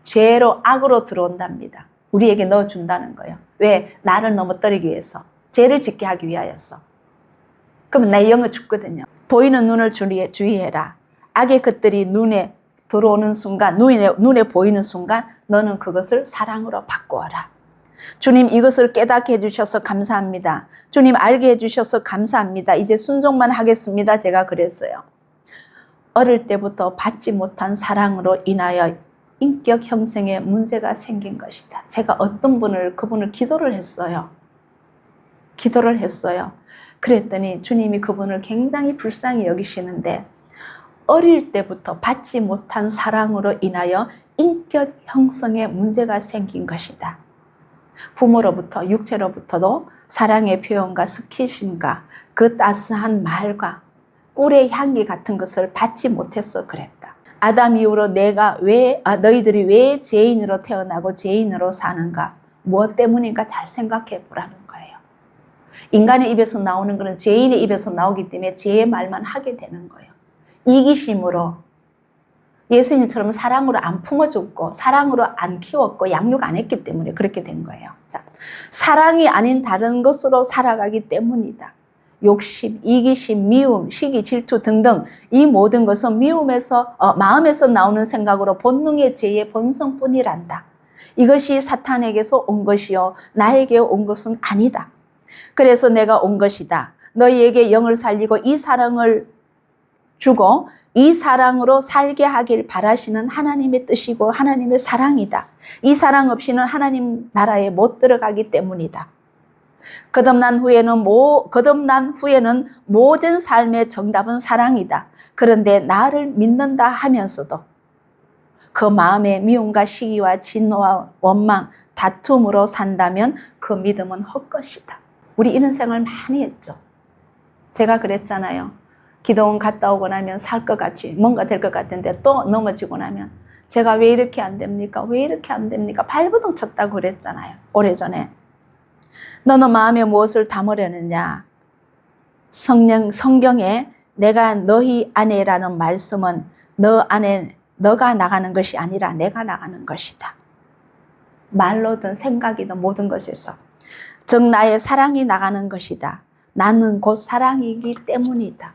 죄로, 악으로 들어온답니다. 우리에게 넣어준다는 거예요. 왜? 나를 넘어뜨리기 위해서. 죄를 짓게 하기 위하여서. 그러면 내 영은 죽거든요. 보이는 눈을 주의해라. 악의 것들이 눈에 들어오는 순간, 눈에 보이는 순간 너는 그것을 사랑으로 바꾸어라. 주님, 이것을 깨닫게 해주셔서 감사합니다. 주님, 알게 해주셔서 감사합니다. 이제 순종만 하겠습니다. 제가 그랬어요. 어릴 때부터 받지 못한 사랑으로 인하여 인격 형성에 문제가 생긴 것이다. 제가 그분을 기도를 했어요. 그랬더니 주님이 그분을 굉장히 불쌍히 여기시는데 어릴 때부터 받지 못한 사랑으로 인하여 인격 형성에 문제가 생긴 것이다. 부모로부터 육체로부터도 사랑의 표현과 스킨십과 그 따스한 말과 꿀의 향기 같은 것을 받지 못해서 그랬다. 아담 이후로 너희들이 왜 죄인으로 태어나고 죄인으로 사는가? 무엇 때문인가 잘 생각해 보라는 거예요. 인간의 입에서 나오는 것은 죄인의 입에서 나오기 때문에 죄의 말만 하게 되는 거예요. 이기심으로 예수님처럼 사랑으로 안 품어줬고 사랑으로 안 키웠고 양육 안 했기 때문에 그렇게 된 거예요. 자, 사랑이 아닌 다른 것으로 살아가기 때문이다. 욕심, 이기심, 미움, 시기, 질투 등등 이 모든 것은 마음에서 나오는 생각으로 본능의 죄의 본성뿐이란다. 이것이 사탄에게서 온 것이요 나에게 온 것은 아니다. 그래서 내가 온 것이다. 너희에게 영을 살리고 이 사랑을 주고 이 사랑으로 살게 하길 바라시는 하나님의 뜻이고 하나님의 사랑이다. 이 사랑 없이는 하나님 나라에 못 들어가기 때문이다. 거듭난 후에는 모든 삶의 정답은 사랑이다. 그런데 나를 믿는다 하면서도 그 마음의 미움과 시기와 진노와 원망, 다툼으로 산다면 그 믿음은 헛것이다. 우리 이런 생활 많이 했죠. 제가 그랬잖아요. 기도원 갔다 오고 나면 살 것 같이 뭔가 될 것 같은데 또 넘어지고 나면 제가 왜 이렇게 안 됩니까? 왜 이렇게 안 됩니까? 발버둥 쳤다고 그랬잖아요. 오래전에. 너는 마음에 무엇을 담으려느냐? 성경에 내가 너희 안에라는 말씀은 너 안에 너가 나가는 것이 아니라 내가 나가는 것이다. 말로든 생각이든 모든 것에서. 즉 나의 사랑이 나가는 것이다. 나는 곧 사랑이기 때문이다.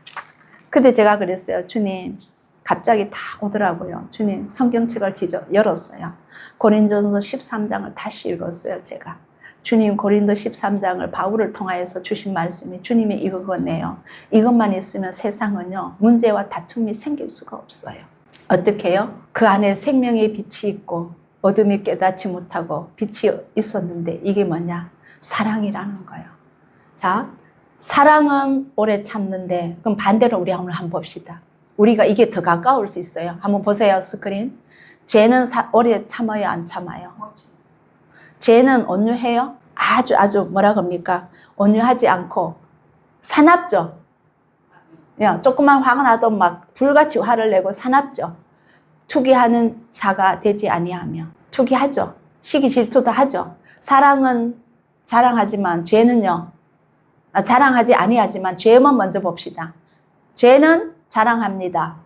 근데 제가 그랬어요. 주님, 갑자기 다 오더라고요. 주님, 성경책을 열었어요. 고린도서 13장을 다시 읽었어요, 제가. 주님, 고린도 13장을 바울을 통하여서 주신 말씀이 주님의 이거네요. 이것만 있으면 세상은요, 문제와 다툼이 생길 수가 없어요. 어떻게 해요? 그 안에 생명의 빛이 있고 어둠이 깨닫지 못하고 빛이 있었는데 이게 뭐냐? 사랑이라는 거예요. 자, 사랑은 오래 참는데 그럼 반대로 우리 한번 봅시다. 우리가 이게 더 가까울 수 있어요. 한번 보세요, 스크린. 죄는 오래 참아요, 안 참아요? 죄는 온유해요? 아주 뭐라고 합니까? 온유하지 않고 사납죠. 조금만 화가 나도 막 불같이 화를 내고 사납죠. 투기하는 자가 되지 아니하며. 투기하죠. 시기 질투도 하죠. 사랑은 자랑하지만 죄는요. 자랑하지 아니하지만 죄만 먼저 봅시다. 죄는 자랑합니다.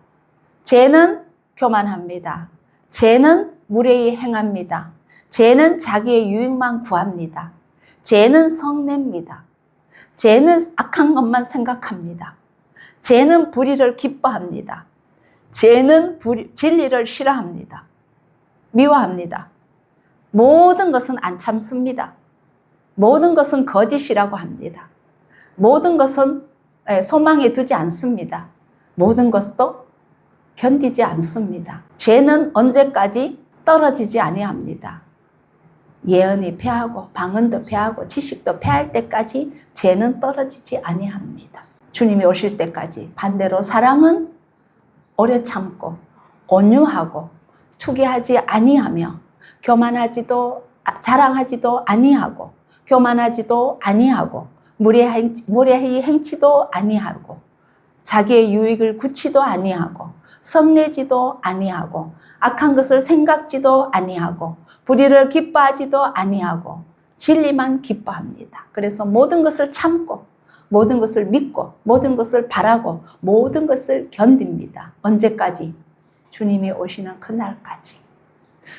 죄는 교만합니다. 죄는 무례히 행합니다. 죄는 자기의 유익만 구합니다. 죄는 성냅니다. 죄는 악한 것만 생각합니다. 죄는 불의를 기뻐합니다. 죄는 진리를 싫어합니다. 미워합니다. 모든 것은 안 참습니다. 모든 것은 거짓이라고 합니다. 모든 것은 소망에 두지 않습니다. 모든 것도 견디지 않습니다. 죄는 언제까지 떨어지지 아니합니다. 예언이 패하고 방언도 패하고 지식도 패할 때까지 죄는 떨어지지 아니합니다. 주님이 오실 때까지. 반대로 사랑은 오래 참고 온유하고 투기하지 아니하며 자랑하지도 아니하고 교만하지도 아니하고 무례히 행치도 아니하고 자기의 유익을 굳히도 아니하고 성내지도 아니하고 악한 것을 생각지도 아니하고 불의를 기뻐하지도 아니하고 진리만 기뻐합니다. 그래서 모든 것을 참고 모든 것을 믿고 모든 것을 바라고 모든 것을 견딥니다. 언제까지? 주님이 오시는 그날까지.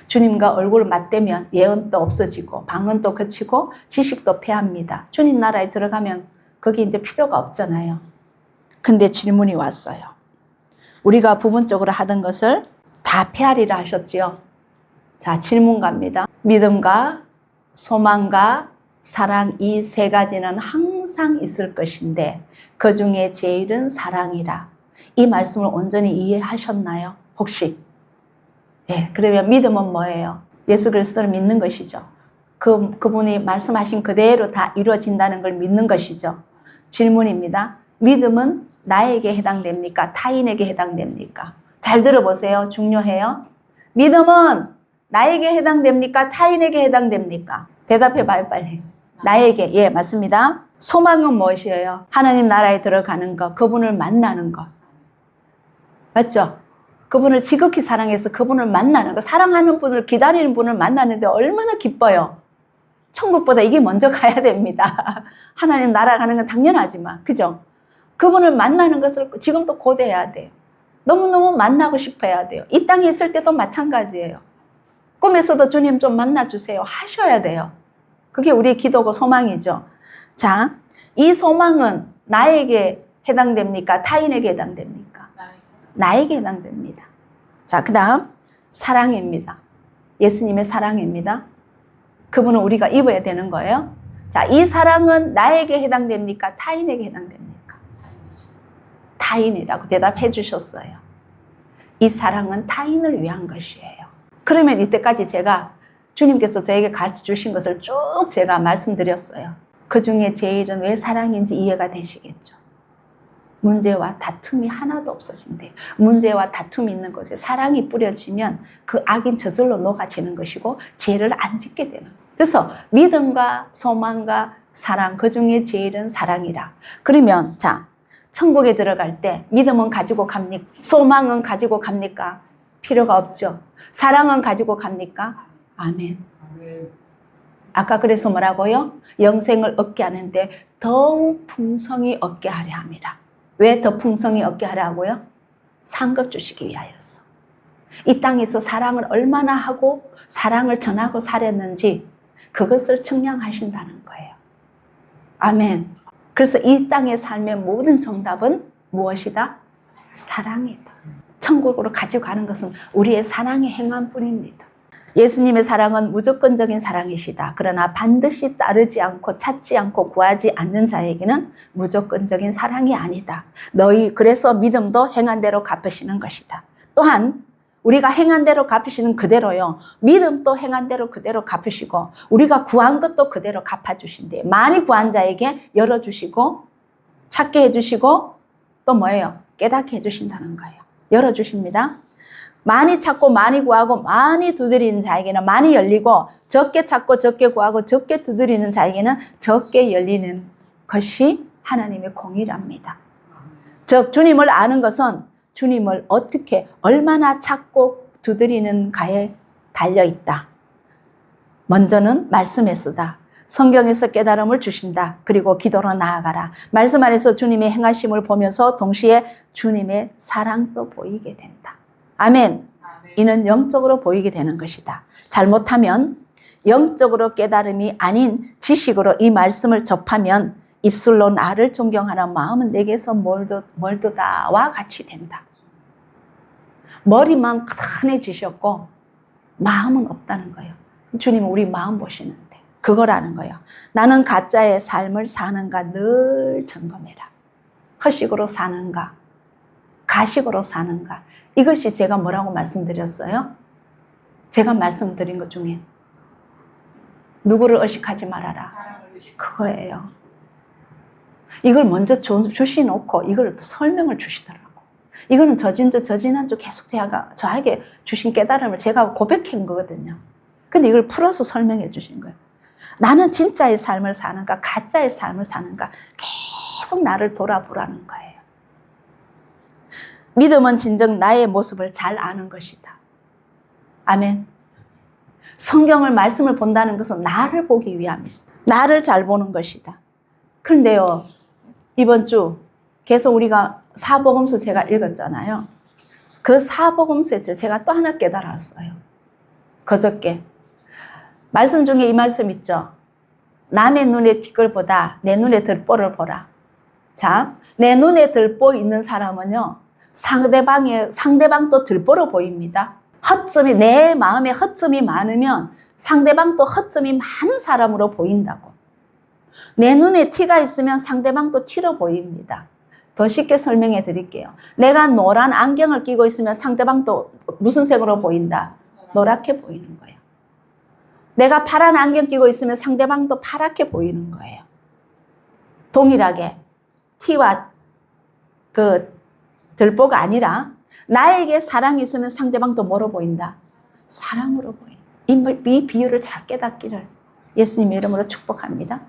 주님과 얼굴을 맞대면 예언도 없어지고 방언도 그치고 지식도 패합니다. 주님 나라에 들어가면 거기 이제 필요가 없잖아요. 근데 질문이 왔어요. 우리가 부분적으로 하던 것을 다 패하리라 하셨지요. 자, 질문 갑니다. 믿음과 소망과 사랑 이 세 가지는 항상 있을 것인데 그 중에 제일은 사랑이라. 이 말씀을 온전히 이해하셨나요? 혹시? 네, 그러면 믿음은 뭐예요? 예수 그리스도를 믿는 것이죠. 그분이 말씀하신 그대로 다 이루어진다는 걸 믿는 것이죠. 질문입니다. 믿음은 나에게 해당됩니까? 타인에게 해당됩니까? 잘 들어보세요. 중요해요. 믿음은 나에게 해당됩니까? 타인에게 해당됩니까? 대답해봐요, 빨리. 나에게. 예, 맞습니다. 소망은 무엇이에요? 하나님 나라에 들어가는 것, 그분을 만나는 것. 맞죠? 그분을 지극히 사랑해서 그분을 만나는 것. 사랑하는 분을, 기다리는 분을 만나는데 얼마나 기뻐요. 천국보다 이게 먼저 가야 됩니다. 하나님 나라 가는 건 당연하지만, 그죠? 그분을 만나는 것을 지금도 고대해야 돼요. 너무너무 만나고 싶어 해야 돼요. 이 땅에 있을 때도 마찬가지예요. 꿈에서도 주님 좀 만나주세요 하셔야 돼요. 그게 우리의 기도고 소망이죠. 자, 이 소망은 나에게 해당됩니까? 타인에게 해당됩니까? 나에게 해당됩니다. 자, 그 다음 사랑입니다. 예수님의 사랑입니다. 그분은 우리가 입어야 되는 거예요. 자, 이 사랑은 나에게 해당됩니까? 타인에게 해당됩니까? 타인이라고 대답해 주셨어요. 이 사랑은 타인을 위한 것이에요. 그러면 이때까지 제가 주님께서 저에게 가르쳐 주신 것을 쭉 제가 말씀드렸어요. 그 중에 제일은 왜 사랑인지 이해가 되시겠죠. 문제와 다툼이 하나도 없어진대요. 문제와 다툼이 있는 곳에 사랑이 뿌려지면 그 악인 저절로 녹아지는 것이고 죄를 안 짓게 되는 거예요. 그래서 믿음과 소망과 사랑, 그 중에 제일은 사랑이라. 그러면 자, 천국에 들어갈 때 믿음은 가지고 갑니까? 소망은 가지고 갑니까? 필요가 없죠. 사랑은 가지고 갑니까? 아멘. 아까 그래서 뭐라고요? 영생을 얻게 하는데 더욱 풍성히 얻게 하려 합니다. 왜 더 풍성히 얻게 하라고요? 상급 주시기 위하여서. 이 땅에서 사랑을 얼마나 하고 사랑을 전하고 살았는지 그것을 측량하신다는 거예요. 아멘. 그래서 이 땅의 삶의 모든 정답은 무엇이다? 사랑이다. 천국으로 가지고 가는 것은 우리의 사랑의 행함뿐입니다. 예수님의 사랑은 무조건적인 사랑이시다. 그러나 반드시 따르지 않고 찾지 않고 구하지 않는 자에게는 무조건적인 사랑이 아니다. 너희 그래서 믿음도 행한 대로 갚으시는 것이다. 또한 우리가 행한 대로 갚으시는 그대로요. 믿음도 행한 대로 그대로 갚으시고 우리가 구한 것도 그대로 갚아주신대요. 많이 구한 자에게 열어주시고 찾게 해주시고 또 뭐예요? 깨닫게 해주신다는 거예요. 열어주십니다. 많이 찾고 많이 구하고 많이 두드리는 자에게는 많이 열리고 적게 찾고 적게 구하고 적게 두드리는 자에게는 적게 열리는 것이 하나님의 공의랍니다. 즉 주님을 아는 것은 주님을 어떻게 얼마나 찾고 두드리는가에 달려있다. 먼저는 말씀에 쓰다. 성경에서 깨달음을 주신다. 그리고 기도로 나아가라. 말씀 안에서 주님의 행하심을 보면서 동시에 주님의 사랑도 보이게 된다. 아멘. 이는 영적으로 보이게 되는 것이다. 잘못하면 영적으로 깨달음이 아닌 지식으로 이 말씀을 접하면 입술로 나를 존경하는 마음은 내게서 멀도다와 같이 된다. 머리만 크다해지셨고 마음은 없다는 거예요. 주님은 우리 마음 보시는데 그거라는 거예요. 나는 가짜의 삶을 사는가 늘 점검해라. 허식으로 사는가 가식으로 사는가. 이것이 제가 뭐라고 말씀드렸어요? 제가 말씀드린 것 중에 누구를 의식하지 말아라. 그거예요. 이걸 먼저 주시놓고 이걸 또 설명을 주시더라고. 이거는 저지난주 계속 저에게 주신 깨달음을 제가 고백한 거거든요. 근데 이걸 풀어서 설명해 주신 거예요. 나는 진짜의 삶을 사는가 가짜의 삶을 사는가 계속 나를 돌아보라는 거예요. 믿음은 진정 나의 모습을 잘 아는 것이다. 아멘. 성경을 말씀을 본다는 것은 나를 보기 위함이다. 나를 잘 보는 것이다. 그런데요, 이번 주 계속 우리가 사복음서 제가 읽었잖아요. 그 사복음서에서 제가 또 하나 깨달았어요. 그저께 말씀 중에 이 말씀 있죠. 남의 눈에 티끌보다 내 눈에 들보를 보라. 자, 내 눈에 들보 있는 사람은요, 상대방도 들보로 보입니다. 내 마음에 허점이 많으면 상대방도 허점이 많은 사람으로 보인다고. 내 눈에 티가 있으면 상대방도 티로 보입니다. 더 쉽게 설명해 드릴게요. 내가 노란 안경을 끼고 있으면 상대방도 무슨 색으로 보인다? 노랗게 보이는 거예요. 내가 파란 안경 끼고 있으면 상대방도 파랗게 보이는 거예요. 동일하게 티와 그 들보가 아니라 나에게 사랑이 있으면 상대방도 뭐로 보인다? 사랑으로 보인다. 이 비유를 잘 깨닫기를 예수님의 이름으로 축복합니다.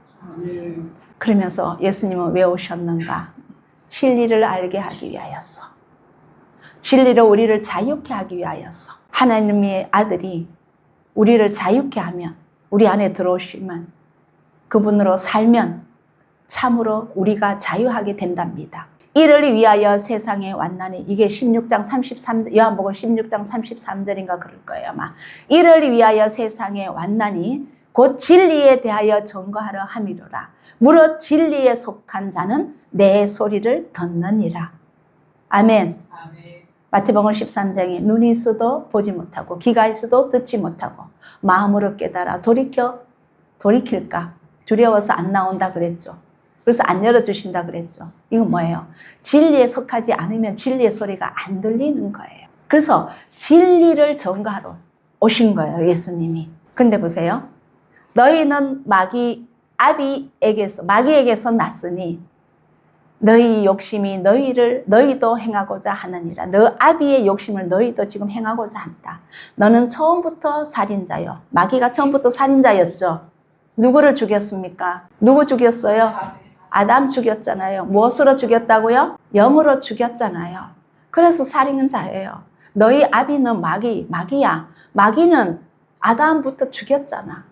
그러면서 예수님은 왜 오셨는가? 진리를 알게 하기 위하여서, 진리로 우리를 자유케 하기 위하여서. 하나님의 아들이 우리를 자유케 하면, 우리 안에 들어오시면, 그분으로 살면 참으로 우리가 자유하게 된답니다. 이를 위하여 세상에 왔나니, 이게 16장 33, 요한복음 16장 33절인가 그럴 거예요 아마. 이를 위하여 세상에 왔나니 곧 진리에 대하여 증거하려 함이로라. 무릇 진리에 속한 자는 내 소리를 듣느니라. 아멘. 마태복음 13장에 눈이 있어도 보지 못하고 귀가 있어도 듣지 못하고 마음으로 깨달아 돌이킬까 두려워서 안 나온다 그랬죠. 그래서 안 열어주신다 그랬죠. 이건 뭐예요? 진리에 속하지 않으면 진리의 소리가 안 들리는 거예요. 그래서 진리를 전가하러 오신 거예요, 예수님이. 근데 보세요. 너희는 마귀에게서 났으니 너희 욕심이 너희도 행하고자 하느니라. 너 아비의 욕심을 너희도 지금 행하고자 한다. 너는 처음부터 살인자요. 마귀가 처음부터 살인자였죠. 누구를 죽였습니까? 누구 죽였어요? 아담 죽였잖아요. 무엇으로 죽였다고요? 영으로 죽였잖아요. 그래서 살인자예요. 너희 아비는 마귀야. 마귀는 아담부터 죽였잖아.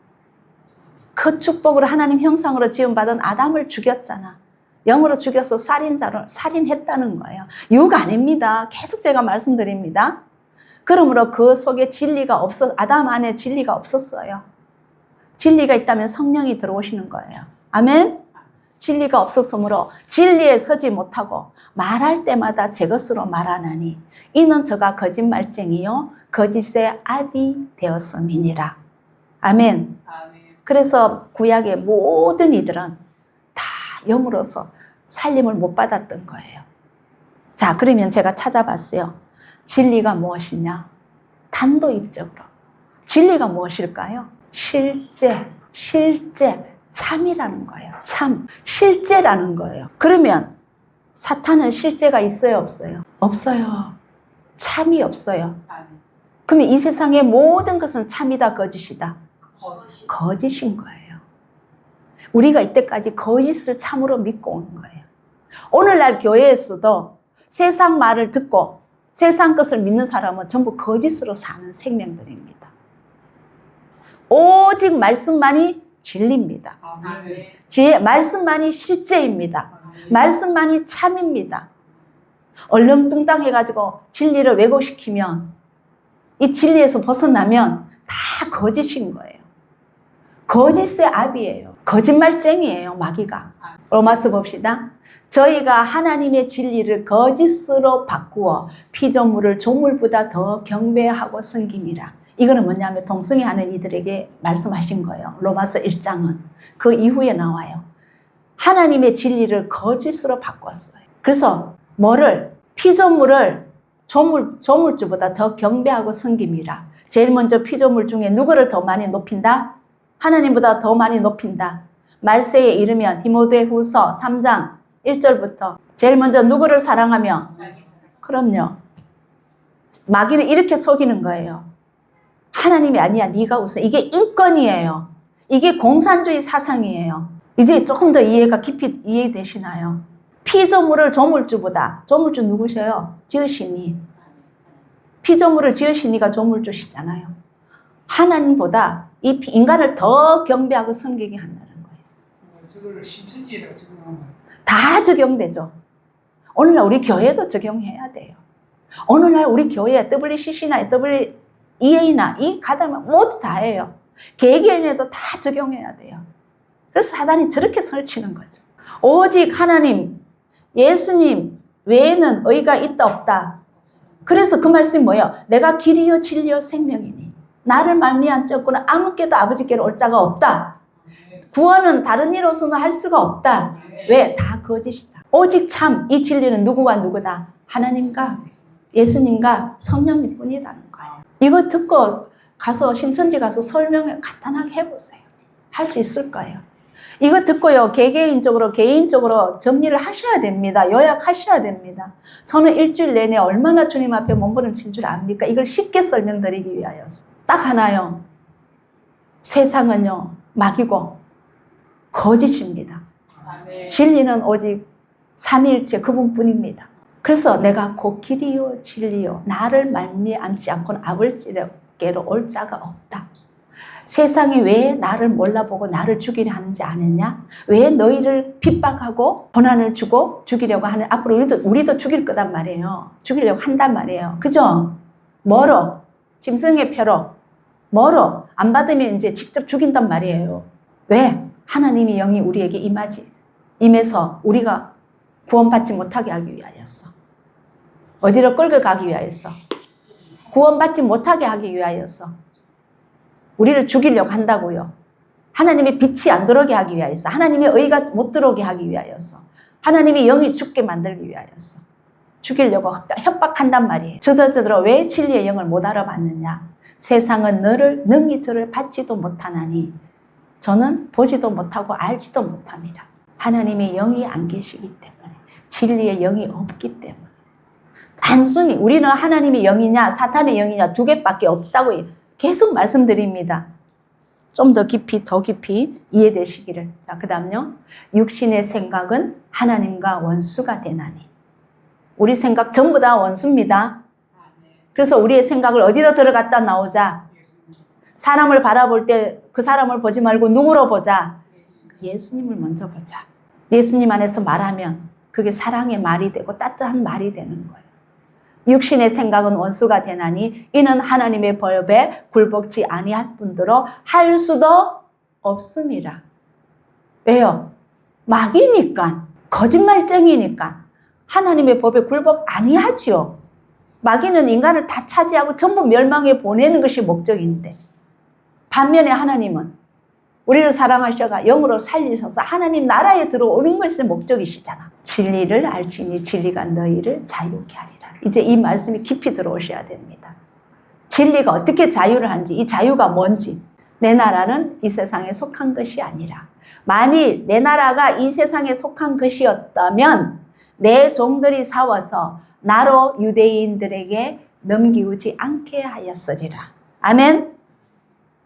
그 축복으로 하나님 형상으로 지음받은 아담을 죽였잖아. 영으로 죽여서 살인했다는 거예요. 육 아닙니다. 계속 제가 말씀드립니다. 그러므로 그 속에 아담 안에 진리가 없었어요. 진리가 있다면 성령이 들어오시는 거예요. 아멘? 진리가 없었으므로 진리에 서지 못하고 말할 때마다 제 것으로 말하나니 이는 저가 거짓말쟁이요 거짓의 아비 되었음이니라. 아멘. 그래서 구약의 모든 이들은 다 영으로서 살림을 못 받았던 거예요. 자, 그러면 제가 찾아봤어요. 진리가 무엇이냐? 단도입적으로. 진리가 무엇일까요? 실제, 참이라는 거예요. 참, 실제라는 거예요. 그러면 사탄은 실제가 있어요, 없어요? 없어요. 참이 없어요. 그러면 이 세상의 모든 것은 참이다, 거짓이다? 거짓인 거예요. 우리가 이때까지 거짓을 참으로 믿고 온 거예요. 오늘날 교회에서도 세상 말을 듣고 세상 것을 믿는 사람은 전부 거짓으로 사는 생명들입니다. 오직 말씀만이 진리입니다. 말씀만이 실제입니다. 말씀만이 참입니다. 얼렁뚱땅해가지고 진리를 왜곡시키면 이 진리에서 벗어나면 다 거짓인 거예요. 거짓의 아비예요. 거짓말쟁이에요, 마귀가. 로마서 봅시다. 저희가 하나님의 진리를 거짓으로 바꾸어 피조물을 조물보다 더 경배하고 섬김이라. 이거는 뭐냐면 동성애하는 이들에게 말씀하신 거예요. 로마서 1장은. 그 이후에 나와요. 하나님의 진리를 거짓으로 바꿨어요. 그래서 피조물을 조물주보다 더 경배하고 섬김이라. 제일 먼저 피조물 중에 누구를 더 많이 높인다? 하나님보다 더 많이 높인다. 말세에 이르면 디모데후서 3장 1절부터 제일 먼저 누구를 사랑하며? 그럼요. 마귀는 이렇게 속이는 거예요. 하나님이 아니야, 네가 우선. 이게 인권이에요. 이게 공산주의 사상이에요. 이제 조금 더 이해가 깊이 이해되시나요? 피조물을 조물주보다, 조물주 누구셔요? 지으시니. 피조물을 지으시니가 조물주시잖아요. 하나님보다 이 인간을 더 경배하고 섬기게 한다는 거예요. 저걸 신천지에다가 적용하면 다 적용되죠. 오늘날 우리 교회도 적용해야 돼요. 오늘날 우리 교회 WCC나 EA나 이 가담은 모두 다 해요. 개개인에도 다 적용해야 돼요. 그래서 사단이 저렇게 설치는 거죠. 오직 하나님, 예수님 외에는 의가 있다 없다. 그래서 그 말씀이 뭐예요? 내가 길이요 진리요 생명이니 나를 말미암 자고는 아무께도 아버지께로 올 자가 없다. 구원은 다른 이로서는 할 수가 없다. 왜? 다 거짓이다. 오직 참 이 진리는 누구와 누구다? 하나님과 예수님과 성령님 뿐이라는 거예요. 이거 듣고 가서 신천지 가서 설명을 간단하게 해보세요. 할 수 있을 거예요. 이거 듣고요, 개인적으로 정리를 하셔야 됩니다. 요약하셔야 됩니다. 저는 일주일 내내 얼마나 주님 앞에 몸부림친 줄 압니까? 이걸 쉽게 설명드리기 위하여서. 딱 하나요. 세상은요, 막이고 거짓입니다. 아멘. 진리는 오직 삼위일체 그분뿐입니다. 그래서 내가 곧 길이요 진리요 나를 말미암지 않고는 아버지께로 올 자가 없다. 세상이 왜 나를 몰라보고 나를 죽이려 하는지 아느냐? 왜 너희를 핍박하고 고난을 주고 죽이려고 하는, 앞으로 우리도 죽일 거단 말이에요. 죽이려고 한단 말이에요. 그죠? 멀어. 짐승의 표로 멀어. 안 받으면 이제 직접 죽인단 말이에요. 왜? 하나님의 영이 우리에게 임해서 우리가 구원받지 못하게 하기 위하여서. 어디로 끌고 가기 위하여서. 구원받지 못하게 하기 위하여서. 우리를 죽이려고 한다고요. 하나님의 빛이 안 들어오게 하기 위하여서. 하나님의 의가 못 들어오게 하기 위하여서. 하나님의 영이 죽게 만들기 위하여서. 죽이려고 협박한단 말이에요. 저들아 왜 진리의 영을 못 알아봤느냐? 세상은 능히 저를 받지도 못하나니 저는 보지도 못하고 알지도 못합니다. 하나님의 영이 안 계시기 때문에, 진리의 영이 없기 때문에. 단순히 우리는 하나님의 영이냐 사탄의 영이냐 두 개밖에 없다고 계속 말씀드립니다. 좀 더 깊이 이해되시기를. 자, 그 다음요. 육신의 생각은 하나님과 원수가 되나니. 우리 생각 전부 다 원수입니다. 그래서 우리의 생각을 어디로 들어갔다 나오자. 사람을 바라볼 때 그 사람을 보지 말고 누구로 보자. 예수님을 먼저 보자. 예수님 안에서 말하면 그게 사랑의 말이 되고 따뜻한 말이 되는 거예요. 육신의 생각은 원수가 되나니 이는 하나님의 법에 굴복지 아니할 뿐더러 할 수도 없음이라. 왜요? 마귀니까, 거짓말쟁이니까 하나님의 법에 굴복 아니하지요. 마귀는 인간을 다 차지하고 전부 멸망에 보내는 것이 목적인데, 반면에 하나님은 우리를 사랑하셔가 영으로 살리셔서 하나님 나라에 들어오는 것이 목적이시잖아. 진리를 알지니 진리가 너희를 자유케 하리라. 이제 이 말씀이 깊이 들어오셔야 됩니다. 진리가 어떻게 자유를 하는지, 이 자유가 뭔지. 내 나라는 이 세상에 속한 것이 아니라, 만일 내 나라가 이 세상에 속한 것이었다면 내 종들이 싸워서 나로 유대인들에게 넘기우지 않게 하였으리라. 아멘.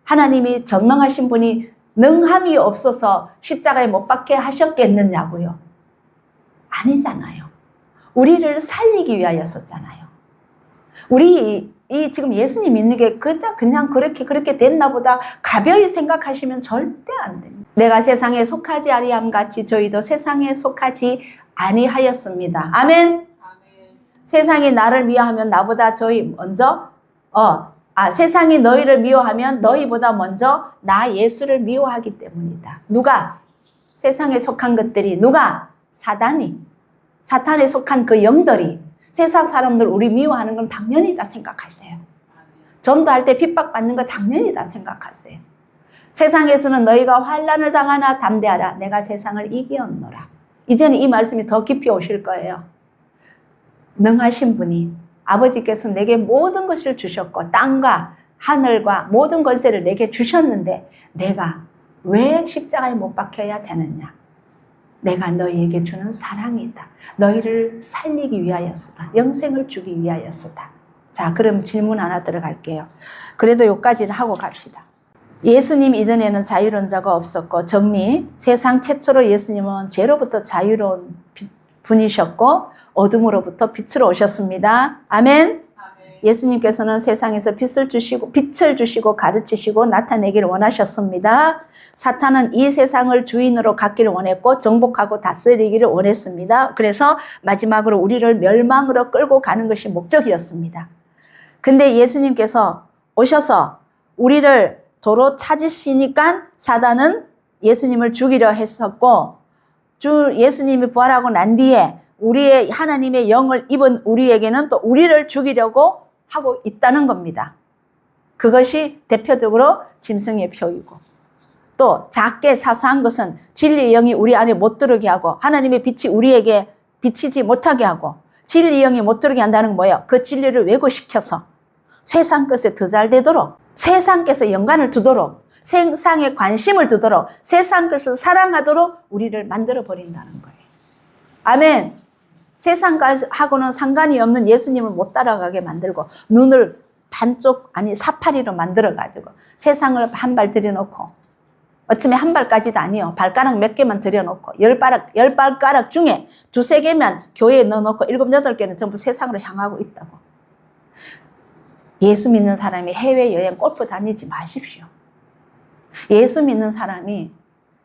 하나님이 전능하신 분이 능함이 없어서 십자가에 못 박게 하셨겠느냐고요? 아니잖아요. 우리를 살리기 위하였었잖아요. 우리 지금 예수님 믿는 게 그냥 그렇게 됐나 보다 가벼이 생각하시면 절대 안 됩니다. 내가 세상에 속하지 아니함 같이 저희도 세상에 속하지 아니하였습니다. 아멘. 세상이 나를 미워하면 나보다 저희 먼저 세상이 너희를 미워하면 너희보다 먼저 나 예수를 미워하기 때문이다. 누가? 세상에 속한 것들이. 누가? 사탄에 속한 그 영들이. 세상 사람들 우리 미워하는 건 당연히다 생각하세요. 전도할 때 핍박받는 거 당연히다 생각하세요. 세상에서는 너희가 환난을 당하나 담대하라. 내가 세상을 이기었노라. 이제는 이 말씀이 더 깊이 오실 거예요. 능하신 분이, 아버지께서 내게 모든 것을 주셨고 땅과 하늘과 모든 권세를 내게 주셨는데 내가 왜 십자가에 못 박혀야 되느냐? 내가 너희에게 주는 사랑이다. 너희를 살리기 위하였으다. 영생을 주기 위하였으다. 자, 그럼 질문 하나 들어갈게요. 그래도 여기까지는 하고 갑시다. 예수님 이전에는 자유로운 자가 없었고, 정리, 세상 최초로 예수님은 죄로부터 자유로운 분이셨고 어둠으로부터 빛으로 오셨습니다. 아멘. 예수님께서는 세상에서 빛을 주시고 가르치시고 나타내기를 원하셨습니다. 사탄은 이 세상을 주인으로 갖기를 원했고 정복하고 다스리기를 원했습니다. 그래서 마지막으로 우리를 멸망으로 끌고 가는 것이 목적이었습니다. 근데 예수님께서 오셔서 우리를 도로 찾으시니까 사단은 예수님을 죽이려 했었고, 예수님이 부활하고 난 뒤에 우리의 하나님의 영을 입은 우리에게는 또 우리를 죽이려고 하고 있다는 겁니다. 그것이 대표적으로 짐승의 표이고, 또 작게 사소한 것은 진리의 영이 우리 안에 못 들어오게 하고 하나님의 빛이 우리에게 비치지 못하게 하고, 진리의 영이 못 들어오게 한다는 건 뭐예요? 그 진리를 왜곡시켜서 세상 것에 더 잘 되도록, 세상께서 연관을 두도록, 세상에 관심을 두도록 세상 것을 사랑하도록 우리를 만들어 버린다는 거예요. 아멘. 세상하고는 상관이 없는 예수님을 못 따라가게 만들고 눈을 반쪽 아니 사파리로 만들어 가지고 세상을 한 발 들여놓고 어쩌면 한 발까지도 아니요. 발가락 몇 개만 들여놓고 열 발가락 중에 두세 개만 교회에 넣어놓고 7, 8개는 전부 세상으로 향하고 있다고. 예수 믿는 사람이 해외여행 골프 다니지 마십시오. 예수 믿는 사람이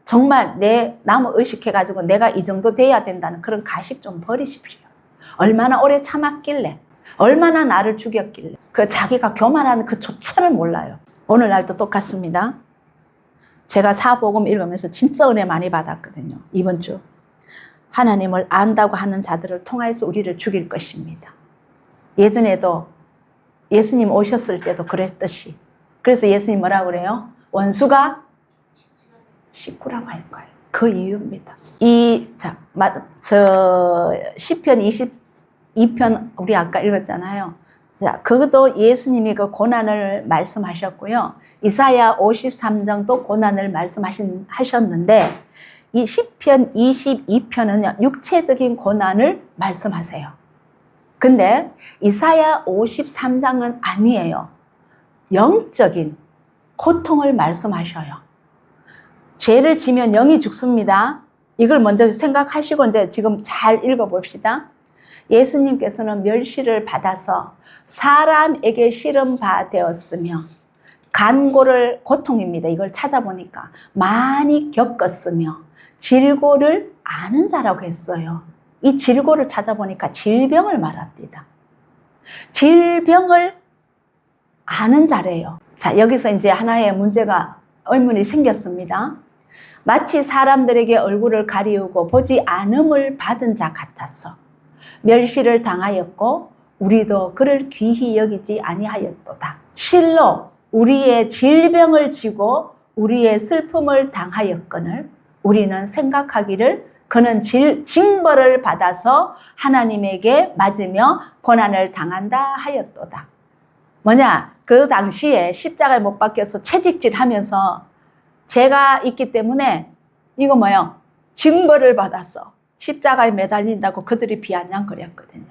정말 내 남을 의식해가지고 내가 이 정도 돼야 된다는 그런 가식 좀 버리십시오. 얼마나 오래 참았길래, 얼마나 나를 죽였길래, 그 자기가 교만하는 그 조차를 몰라요. 오늘날도 똑같습니다. 제가 사복음 읽으면서 진짜 은혜 많이 받았거든요. 이번 주. 하나님을 안다고 하는 자들을 통해서 우리를 죽일 것입니다. 예전에도 예수님 오셨을 때도 그랬듯이. 그래서 예수님 뭐라고 그래요? 원수가 식구라고 할 거예요. 그 이유입니다. 시편 22편 우리 아까 읽었잖아요. 자, 그것도 예수님이 그 고난을 말씀하셨고요. 이사야 53장도 고난을 말씀하셨는데 이 시편 22편은 육체적인 고난을 말씀하세요. 근데 이사야 53장은 아니에요. 영적인 고통을 말씀하셔요. 죄를 지면 영이 죽습니다. 이걸 먼저 생각하시고 이제 지금 잘 읽어봅시다. 예수님께서는 멸시를 받아서 사람에게 시름받았으며 간고를 고통입니다. 이걸 찾아보니까 많이 겪었으며 질고를 아는 자라고 했어요. 이 질고를 찾아보니까 질병을 말합니다. 질병을 아는 자래요. 자, 여기서 이제 하나의 문제가 의문이 생겼습니다. 마치 사람들에게 얼굴을 가리우고 보지 않음을 받은 자 같았어. 멸시를 당하였고 우리도 그를 귀히 여기지 아니하였도다. 실로 우리의 질병을 지고 우리의 슬픔을 당하였거늘 우리는 생각하기를 그는 징벌을 받아서 하나님에게 맞으며 고난을 당한다 하였도다. 뭐냐? 그 당시에 십자가에 못 박혀서 채찍질하면서 죄가 있기 때문에 이거 뭐요? 징벌을 받아서 십자가에 매달린다고 그들이 비아냥거렸거든요.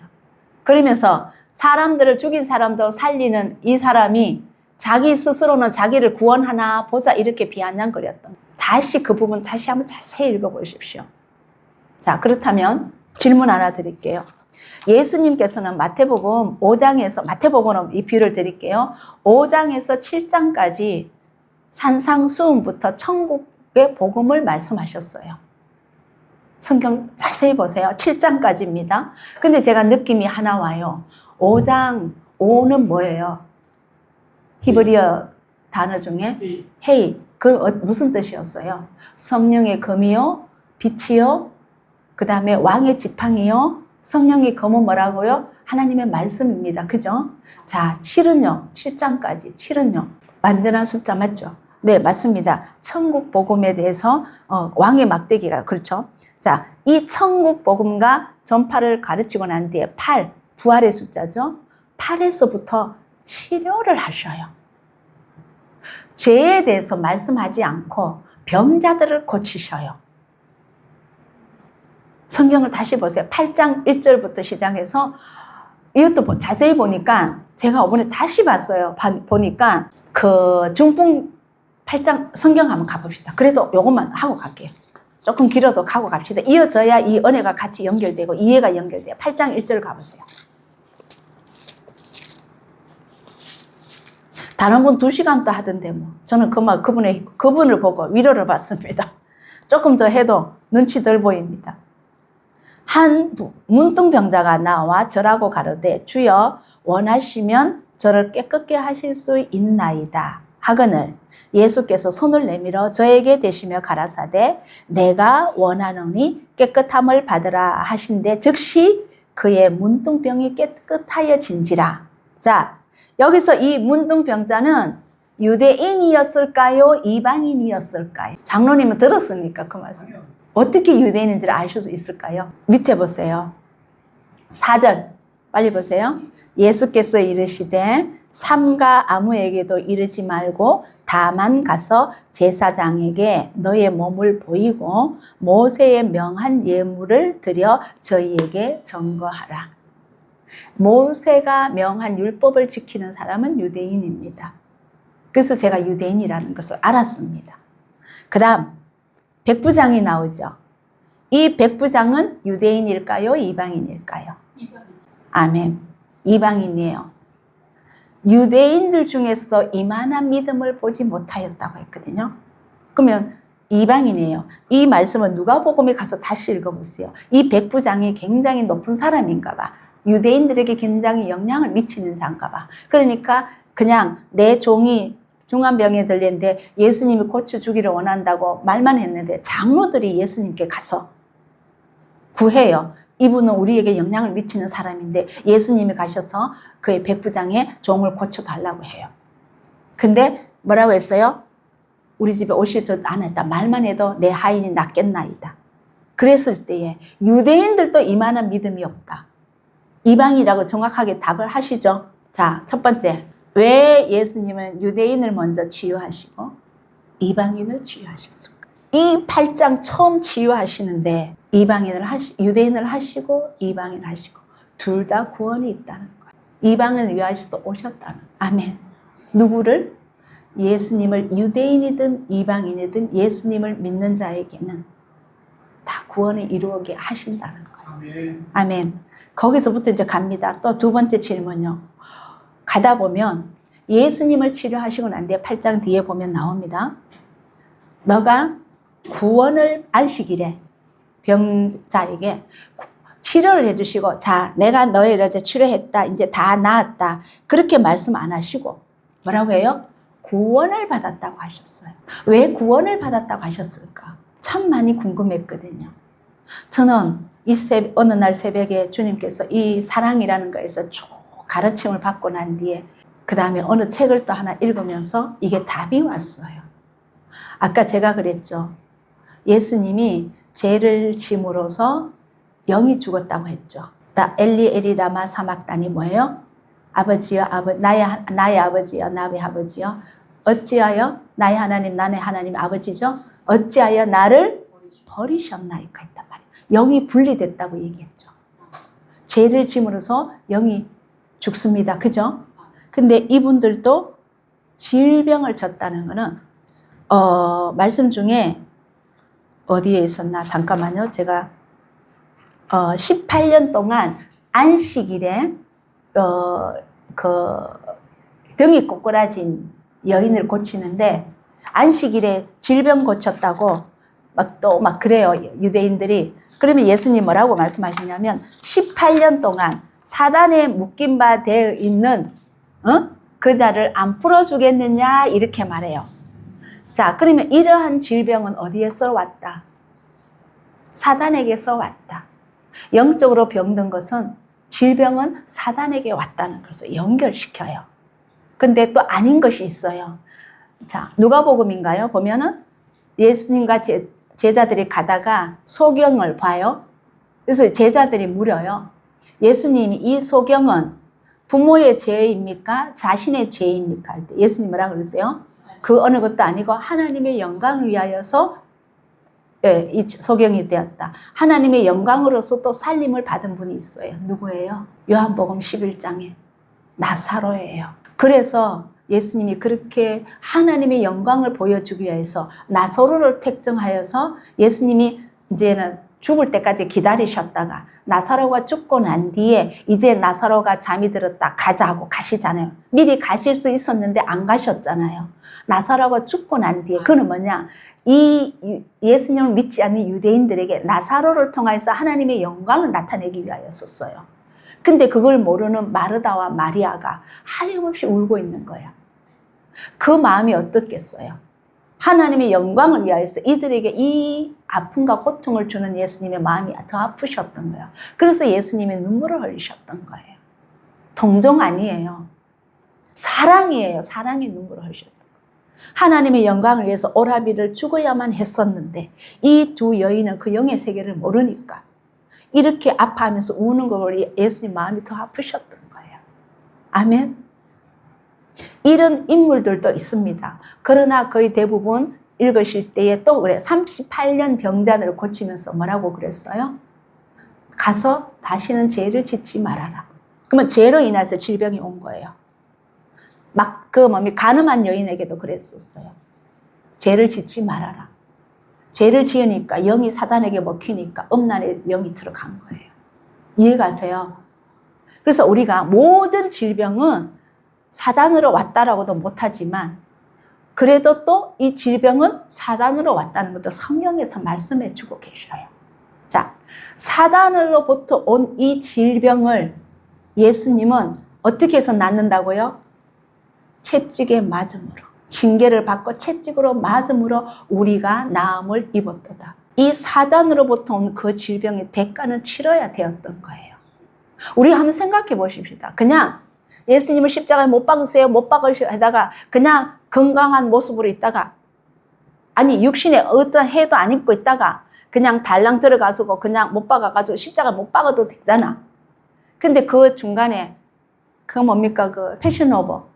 그러면서 사람들을 죽인 사람도 살리는 이 사람이 자기 스스로는 자기를 구원하나 보자 이렇게 비아냥거렸던. 다시 그 부분 다시 한번 자세히 읽어보십시오. 자, 그렇다면 질문 하나 드릴게요. 예수님께서는 마태복음 5장에서 마태복음은 이 비유를 드릴게요. 5장에서 7장까지 산상수훈부터 천국의 복음을 말씀하셨어요. 성경 자세히 보세요. 7장까지입니다. 근데 제가 느낌이 하나 와요. 5장 5는 뭐예요? 히브리어 단어 중에 헤이. 그 무슨 뜻이었어요? 성령의 검이요, 빛이요, 그 다음에 왕의 지팡이요, 성령의 검은 뭐라고요? 하나님의 말씀입니다. 그죠? 자, 7은요. 7장까지 7은요. 완전한 숫자 맞죠? 네, 맞습니다. 천국 복음에 대해서 왕의 막대기가 그렇죠? 자, 이 천국 복음과 전파를 가르치고 난 뒤에 8, 부활의 숫자죠? 8에서부터 치료를 하셔요. 죄에 대해서 말씀하지 않고 병자들을 고치셔요. 성경을 다시 보세요. 8장 1절부터 시작해서 이것도 자세히 보니까 제가 이번에 다시 봤어요. 보니까 그 중풍 8장 성경 한번 가봅시다. 그래도 요것만 하고 갈게요. 조금 길어도 가고 갑시다. 이어져야 이 은혜가 같이 연결되고 이해가 연결돼요. 8장 1절 가보세요. 다른 분 2시간도 하던데 뭐. 저는 그분을 보고 위로를 받습니다. 조금 더 해도 눈치 덜 보입니다. 한 문둥병자가 나와 저라고 가로되 주여 원하시면 저를 깨끗게 하실 수 있나이다 하거늘 예수께서 손을 내밀어 저에게 대시며 가라사대 내가 원하노니 깨끗함을 받으라 하신대 즉시 그의 문둥병이 깨끗하여진지라. 자, 여기서 이 문둥병자는 유대인이었을까요? 이방인이었을까요? 장로님은 들었습니까? 그 말씀. 어떻게 유대인인지를 알 수 있을까요? 밑에 보세요. 4절 빨리 보세요. 예수께서 이르시되 삼가 아무에게도 이르지 말고 다만 가서 제사장에게 너의 몸을 보이고 모세의 명한 예물을 드려 저희에게 증거하라. 모세가 명한 율법을 지키는 사람은 유대인입니다. 그래서 제가 유대인이라는 것을 알았습니다. 그 다음 백부장이 나오죠. 이 백부장은 유대인일까요? 이방인일까요? 아멘. 이방인이에요. 유대인들 중에서도 이만한 믿음을 보지 못하였다고 했거든요. 그러면 이방인이에요. 이 말씀은 누가복음에 가서 다시 읽어보세요. 이 백부장이 굉장히 높은 사람인가 봐. 유대인들에게 굉장히 영향을 미치는 자인가 봐. 그러니까 그냥 내 종이 중한 병에 들렸는데 예수님이 고쳐주기를 원한다고 말만 했는데 장로들이 예수님께 가서 구해요. 이분은 우리에게 영향을 미치는 사람인데 예수님이 가셔서 그의 백부장의 종을 고쳐달라고 해요. 근데 뭐라고 했어요? 우리 집에 오시지 않았다. 말만 해도 내 하인이 낫겠나이다. 그랬을 때에 유대인들도 이만한 믿음이 없다. 이방이라고 정확하게 답을 하시죠. 자, 첫 번째. 왜 예수님은 유대인을 먼저 치유하시고 이방인을 치유하셨을까? 이 8장 처음 치유하시는데 유대인을 하시고 이방인을 하시고 둘 다 구원이 있다는 거예요. 이방인을 위하셔서 오셨다는 거예요. 아멘. 누구를? 예수님을 유대인이든 이방인이든 예수님을 믿는 자에게는 다 구원을 이루게 하신다는 거예요. 아멘. 아멘. 거기서부터 이제 갑니다. 또 두 번째 질문요. 가다 보면 예수님을 치료하시고 난 뒤에 8장 뒤에 보면 나옵니다. 너가 구원을 안식일에 병자에게 치료를 해주시고 자 내가 너희를 치료했다. 이제 다 나았다. 그렇게 말씀 안 하시고 뭐라고 해요? 구원을 받았다고 하셨어요. 왜 구원을 받았다고 하셨을까? 참 많이 궁금했거든요. 저는 어느 날 새벽에 주님께서 이 사랑이라는 거에서 쭉 가르침을 받고 난 뒤에 그 다음에 어느 책을 또 하나 읽으면서 이게 답이 왔어요. 아까 제가 그랬죠. 예수님이 죄를 짐으로써 영이 죽었다고 했죠. 엘리 엘리 라마 사막단이 뭐예요? 아버지여 나의 아버지여 나의 아버지여 어찌하여 나의 하나님 나의 하나님 아버지죠. 어찌하여 나를 버리셨나이까 했단 말이에요. 영이 분리됐다고 얘기했죠. 죄를 짐으로써 영이 죽습니다. 그죠? 근데 이분들도 질병을 졌다는 거는 말씀 중에 어디에 있었나? 잠깐만요. 제가 18년 동안 안식일에 등이 꼬꾸라진 여인을 고치는데 안식일에 질병 고쳤다고 막 그래요. 유대인들이. 그러면 예수님 뭐라고 말씀하시냐면 18년 동안 사단에 묶인 바 되어 있는 그 자를 안 풀어주겠느냐 이렇게 말해요. 자, 그러면 이러한 질병은 어디에서 왔다? 사단에게서 왔다. 영적으로 병든 것은 질병은 사단에게 왔다는 것을 연결시켜요. 근데 또 아닌 것이 있어요. 자, 누가복음인가요? 보면은 예수님과 제자들이 가다가 소경을 봐요. 그래서 제자들이 물어요. 예수님이 이 소경은 부모의 죄입니까? 자신의 죄입니까? 할 때 예수님 뭐라고 그러세요? 그 어느 것도 아니고 하나님의 영광을 위하여서 이 소경이 되었다. 하나님의 영광으로서 또 살림을 받은 분이 있어요. 누구예요? 요한복음 11장에 나사로예요. 그래서 예수님이 그렇게 하나님의 영광을 보여주기 위해서 나사로를 택정하여서 예수님이 이제는 죽을 때까지 기다리셨다가 나사로가 죽고 난 뒤에 이제 나사로가 잠이 들었다 가자 하고 가시잖아요. 미리 가실 수 있었는데 안 가셨잖아요. 나사로가 죽고 난 뒤에 그는 뭐냐? 이 예수님을 믿지 않는 유대인들에게 나사로를 통해서 하나님의 영광을 나타내기 위하였었어요. 근데 그걸 모르는 마르다와 마리아가 하염없이 울고 있는 거야. 그 마음이 어떻겠어요? 하나님의 영광을 위하여서 이들에게 이 아픔과 고통을 주는 예수님의 마음이 더 아프셨던 거예요. 그래서 예수님이 눈물을 흘리셨던 거예요. 동정 아니에요. 사랑이에요. 사랑의 눈물을 흘리셨던 거예요. 하나님의 영광을 위해서 오라비를 죽어야만 했었는데 이 두 여인은 그 영의 세계를 모르니까 이렇게 아파하면서 우는 걸 예수님 마음이 더 아프셨던 거예요. 아멘. 이런 인물들도 있습니다. 그러나 거의 대부분 읽으실 때에 또 그래 38년 병자들을 고치면서 뭐라고 그랬어요? 가서 다시는 죄를 짓지 말아라. 그러면 죄로 인해서 질병이 온 거예요. 막 가늠한 여인에게도 그랬었어요. 죄를 짓지 말아라. 죄를 지으니까 영이 사단에게 먹히니까 음란의 영이 들어간 거예요. 이해가세요? 그래서 우리가 모든 질병은 사단으로 왔다라고도 못하지만 그래도 또 이 질병은 사단으로 왔다는 것도 성경에서 말씀해 주고 계셔요. 자, 사단으로부터 온 이 질병을 예수님은 어떻게 해서 낫는다고요? 채찍에 맞음으로. 징계를 받고 채찍으로 맞음으로 우리가 나음을 입었도다. 이 사단으로부터 온 그 질병의 대가는 치러야 되었던 거예요. 우리 한번 생각해 보십시다. 그냥 예수님을 십자가에 못 박으세요, 못 박으세요 하다가 그냥 건강한 모습으로 있다가 아니 육신에 어떤 해도 안 입고 있다가 그냥 달랑 들어가서 그냥 못 박아가지고 십자가 못 박아도 되잖아. 근데 그 중간에 그 뭡니까? 그 패션 오버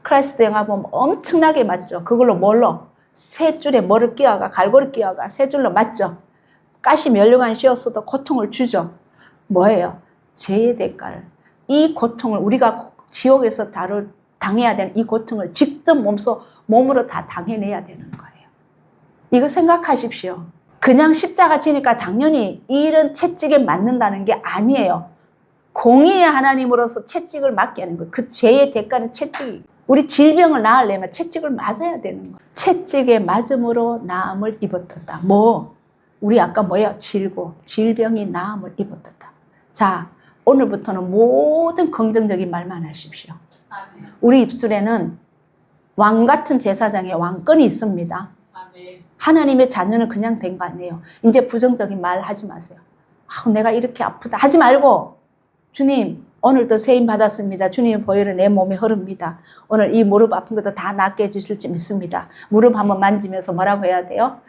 크라이스트 영화 보면 엄청나게 맞죠. 그걸로 뭘로? 세 줄에 뭐를 끼워가 갈고리 끼워가 세 줄로 맞죠. 가시 몇 년간 씌웠어도 고통을 주죠. 뭐예요? 죄의 대가를. 이 고통을 우리가 지옥에서 당해야 되는 이 고통을 직접 몸으로 다 당해내야 되는 거예요. 이거 생각하십시오. 그냥 십자가 지니까 당연히 이런 채찍에 맞는다는 게 아니에요. 공의의 하나님으로서 채찍을 맞게 하는 거예요. 그 죄의 대가는 채찍이. 우리 질병을 나으려면 채찍을 맞아야 되는 거예요. 채찍에 맞음으로 나음을 입었다. 우리 아까 뭐예요? 질병이 나음을 입었다. 자, 오늘부터는 모든 긍정적인 말만 하십시오. 우리 입술에는 왕 같은 제사장의 왕권이 있습니다. 하나님의 자녀는 그냥 된 거 아니에요. 이제 부정적인 말 하지 마세요. 내가 이렇게 아프다 하지 말고 주님 오늘도 세임 받았습니다. 주님의 보혈은 내 몸에 흐릅니다. 오늘 이 무릎 아픈 것도 다 낫게 해주실 줄 믿습니다. 무릎 한번 만지면서 뭐라고 해야 돼요?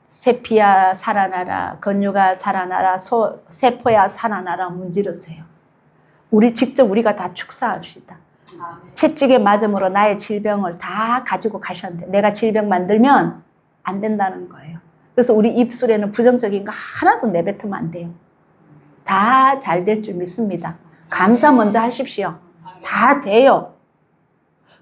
세피야 살아나라, 근육아 살아나라, 세포야 살아나라 문지르세요. 우리가 다 축사합시다. 채찍에 맞음으로 나의 질병을 다 가지고 가셨는데 내가 질병 만들면 안 된다는 거예요. 그래서 우리 입술에는 부정적인 거 하나도 내뱉으면 안 돼요. 다 잘 될 줄 믿습니다. 감사 먼저 하십시오. 다 돼요.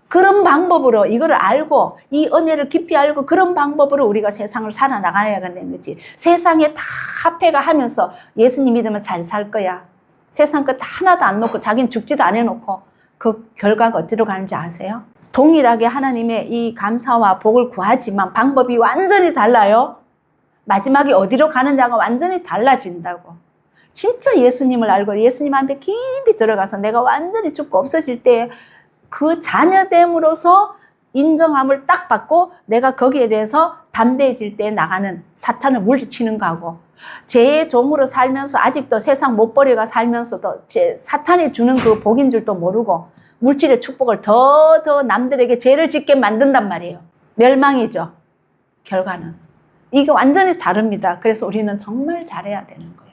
그런 방법으로 이거를 알고 이 은혜를 깊이 알고 그런 방법으로 우리가 세상을 살아나가야 되는 거지. 세상에 다 합해가 하면서 예수님 믿으면 잘 살 거야. 세상 것 하나도 안 놓고 자기는 죽지도 안 해놓고 그 결과가 어디로 가는지 아세요? 동일하게 하나님의 이 감사와 복을 구하지만 방법이 완전히 달라요. 마지막에 어디로 가느냐가 완전히 달라진다고. 진짜 예수님을 알고 예수님 앞에 깊이 들어가서 내가 완전히 죽고 없어질 때 그 자녀됨으로서 인정함을 딱 받고 내가 거기에 대해서 담대해질 때 나가는 사탄을 물리치는 거하고 죄의 종으로 살면서 아직도 세상 못 버려가 살면서도 사탄이 주는 그 복인 줄도 모르고 물질의 축복을 더 남들에게 죄를 짓게 만든단 말이에요. 멸망이죠. 결과는. 이게 완전히 다릅니다. 그래서 우리는 정말 잘해야 되는 거예요.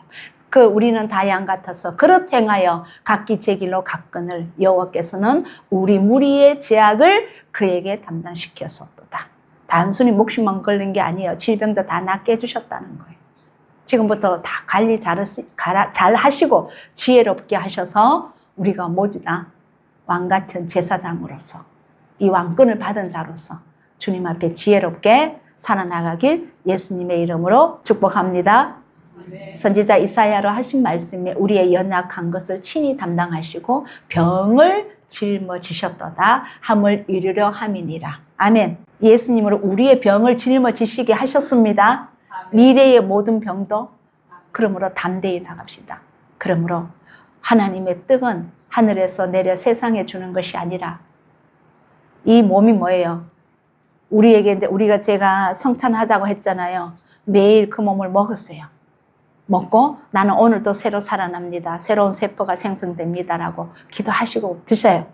우리는 다 양 같아서 그릇 행하여 각기 제 길로 갔거늘 여호와께서는 우리 무리의 죄악을 그에게 담당시켰었도다. 단순히 목숨만 걸린 게 아니에요. 질병도 다 낫게 해주셨다는 거예요. 지금부터 다 관리 잘 하시고 지혜롭게 하셔서 우리가 모두 다 왕 같은 제사장으로서 이 왕권을 받은 자로서 주님 앞에 지혜롭게 살아나가길 예수님의 이름으로 축복합니다. 선지자 이사야로 하신 말씀에 우리의 연약한 것을 친히 담당하시고 병을 짊어지셨도다 함을 이루려 함이니라. 아멘. 예수님으로 우리의 병을 짊어지시게 하셨습니다. 미래의 모든 병도. 그러므로 담대히 나갑시다. 그러므로 하나님의 뜻은 하늘에서 내려 세상에 주는 것이 아니라 이 몸이 뭐예요? 우리에게 제가 성찬하자고 했잖아요. 매일 그 몸을 먹었어요. 먹고 나는 오늘도 새로 살아납니다. 새로운 세포가 생성됩니다라고 기도하시고 드셔요.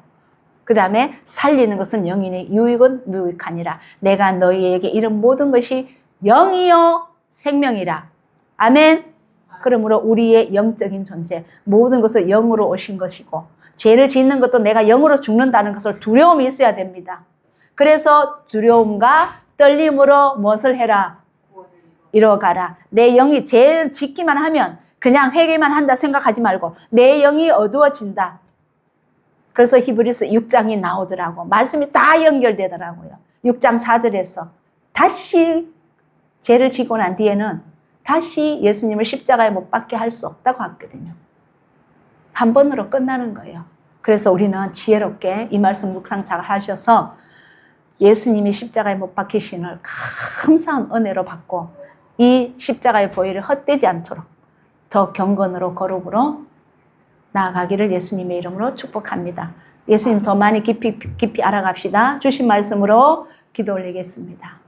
그 다음에 살리는 것은 영이니 유익은 무익하니라. 내가 너희에게 이런 모든 것이 영이요 생명이라. 아멘. 그러므로 우리의 영적인 존재, 모든 것을 영으로 오신 것이고 죄를 짓는 것도 내가 영으로 죽는다는 것을 두려움이 있어야 됩니다. 그래서 두려움과 떨림으로 무엇을 해라? 이뤄가라. 내 영이 죄를 짓기만 하면 그냥 회개만 한다 생각하지 말고 내 영이 어두워진다. 그래서 히브리서 6장이 나오더라고. 말씀이 다 연결되더라고요. 6장 4절에서 다시 죄를 지고 난 뒤에는 다시 예수님을 십자가에 못 박게 할 수 없다고 했거든요. 한 번으로 끝나는 거예요. 그래서 우리는 지혜롭게 이 말씀 묵상 잘 하셔서 예수님이 십자가에 못 박히신을 감사한 은혜로 받고 이 십자가의 보혈이 헛되지 않도록 더 경건으로 거룩으로 나아가기를 예수님의 이름으로 축복합니다. 예수님 더 많이 깊이 알아갑시다. 주신 말씀으로 기도 올리겠습니다.